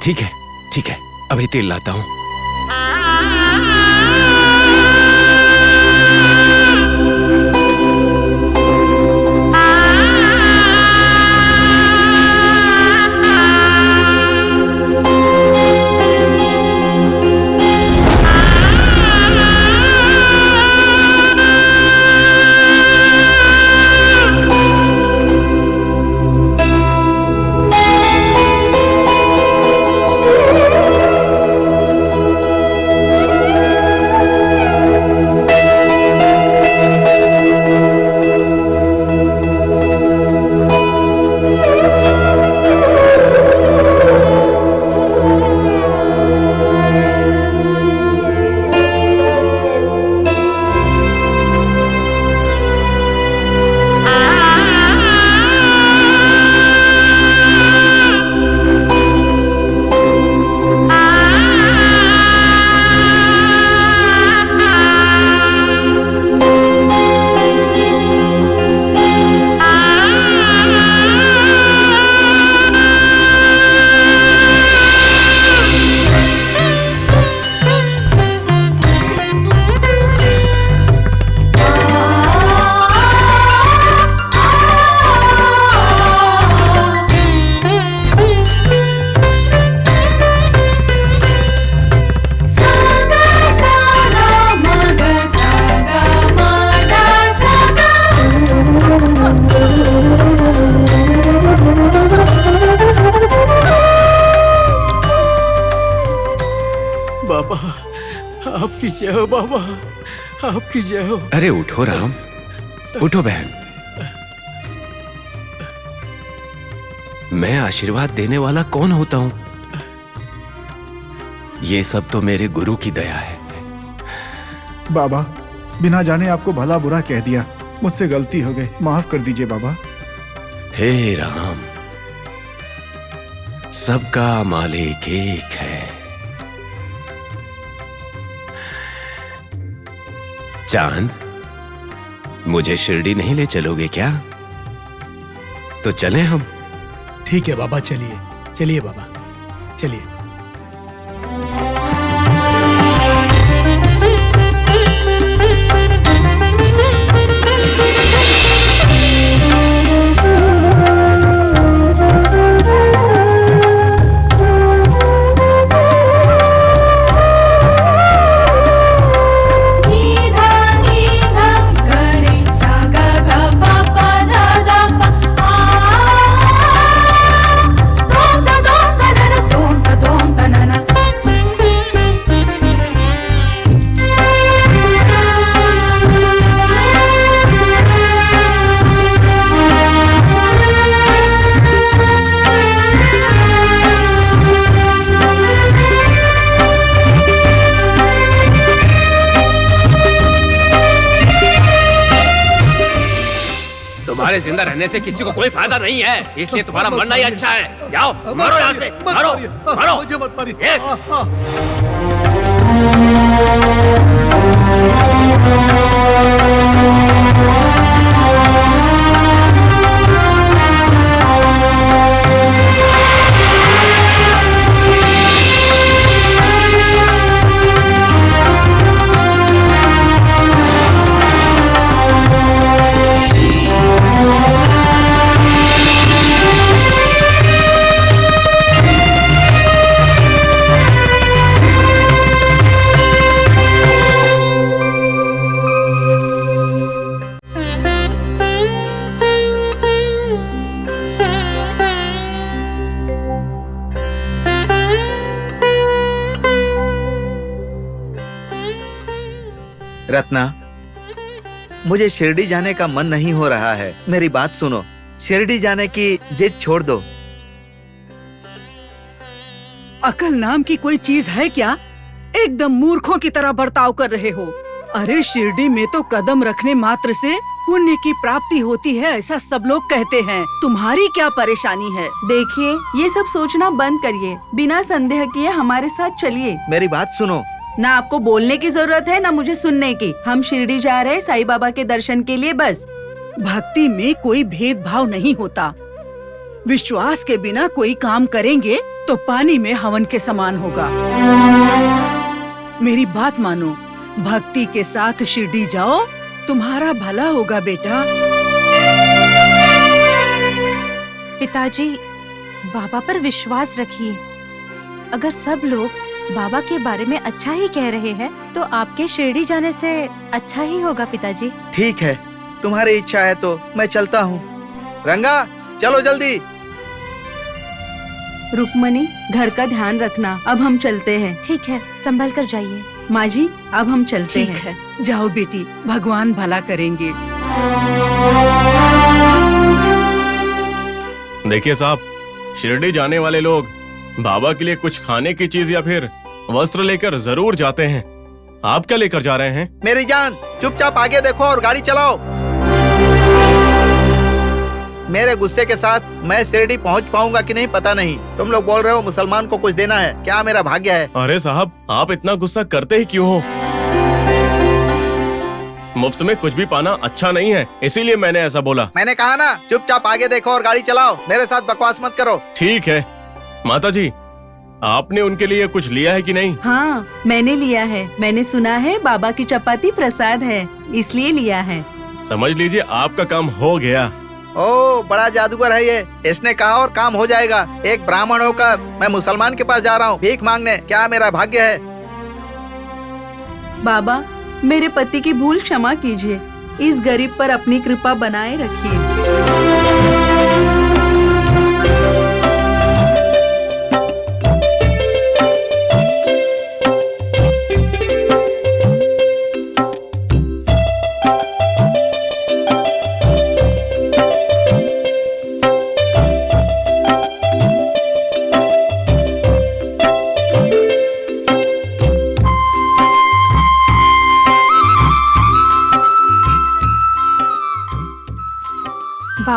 ठीक है, अभी तेल लाता हूं। आपकी जय हो बाबा, आपकी जय हो। अरे उठो राम, उठो बहन। मैं आशीर्वाद देने वाला कौन होता हूं? ये सब तो मेरे गुरु की दया है। बाबा, बिना जाने आपको भला बुरा कह दिया, मुझसे गलती हो गई, माफ कर दीजिए बाबा। हे राम, सबका मालिक एक है। चांद, मुझे शिरडी नहीं ले चलोगे क्या? तो चलें हम। ठीक है बाबा, चलिए चलिए बाबा, चलिए। तुम्हारे जिंदा रहने से किसी को कोई फायदा नहीं है, इसलिए तुम्हारा मरना ही अच्छा है। जाओ, मारो यहाँ से, मारो, मारो। मुझे मत मारिए। रत्ना, मुझे शिरडी जाने का मन नहीं हो रहा है। मेरी बात सुनो, शिरडी जाने की जिद छोड़ दो। अकल नाम की कोई चीज है क्या? एकदम मूर्खों की तरह बर्ताव कर रहे हो। अरे शिरडी में तो कदम रखने मात्र से पुण्य की प्राप्ति होती है, ऐसा सब लोग कहते हैं। तुम्हारी क्या परेशानी है? देखिए, ये सब सोचना बंद करिए, बिना संदेह किए हमारे साथ चलिए। मेरी बात सुनो। ना आपको बोलने की जरूरत है, ना मुझे सुनने की। हम शिरडी जा रहे हैं साईं बाबा के दर्शन के लिए, बस। भक्ति में कोई भेदभाव नहीं होता। विश्वास के बिना कोई काम करेंगे तो पानी में हवन के समान होगा। मेरी बात मानो, भक्ति के साथ शिरडी जाओ, तुम्हारा भला होगा बेटा। पिताजी, बाबा पर विश्वास रखिए। अगर सब लोग बाबा के बारे में अच्छा ही कह रहे हैं तो आपके शिरडी जाने से अच्छा ही होगा पिताजी। ठीक है, तुम्हारी इच्छा है तो मैं चलता हूँ। रंगा, चलो जल्दी। रुक्मणी, घर का ध्यान रखना। अब हम चलते हैं। ठीक है, संभल कर जाइए। माँ जी, अब हम चलते ठीक हैं। है, जाओ बेटी, भगवान भला करेंगे। देखिए साहब, शिरडी जाने वाले लोग बाबा के लिए कुछ खाने की चीज या फिर वस्त्र लेकर जरूर जाते हैं। आप क्या लेकर जा रहे हैं? मेरी जान, चुपचाप आगे देखो और गाड़ी चलाओ। मेरे गुस्से के साथ मैं शिरडी पहुंच पाऊंगा कि नहीं पता नहीं। तुम लोग बोल रहे हो मुसलमान को कुछ देना है, क्या मेरा भाग्य है? अरे साहब, आप इतना गुस्सा करते ही क्यों हो? मुफ्त में कुछ भी पाना अच्छा नहीं है, इसीलिए मैंने ऐसा बोला। मैंने कहा ना, चुपचाप आगे देखो और गाड़ी चलाओ। मेरे साथ बकवास मत करो। ठीक है। माताजी, आपने उनके लिए कुछ लिया है कि नहीं? हाँ, मैंने लिया है। मैंने सुना है बाबा की चपाती प्रसाद है, इसलिए लिया है। समझ लीजिए आपका काम हो गया। ओ, बड़ा जादूगर है ये। इसने कहा और काम हो जाएगा। एक ब्राह्मण होकर मैं मुसलमान के पास जा रहा हूँ भीख मांगने, क्या मेरा भाग्य है? बाबा, मेरे पति की भूल क्षमा कीजिए। इस गरीब पर अपनी कृपा बनाए रखिए।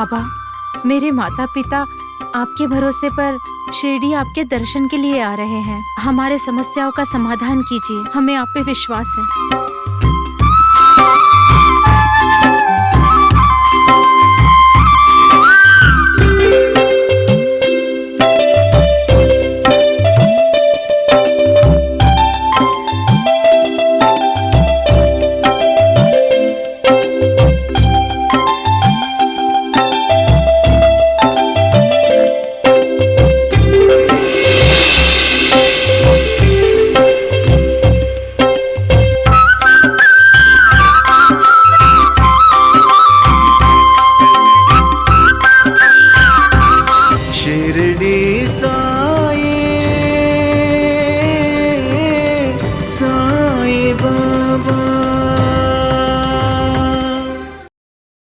बाबा, मेरे माता पिता आपके भरोसे पर शिरडी आपके दर्शन के लिए आ रहे हैं। हमारे समस्याओं का समाधान कीजिए, हमें आप पे विश्वास है। साईं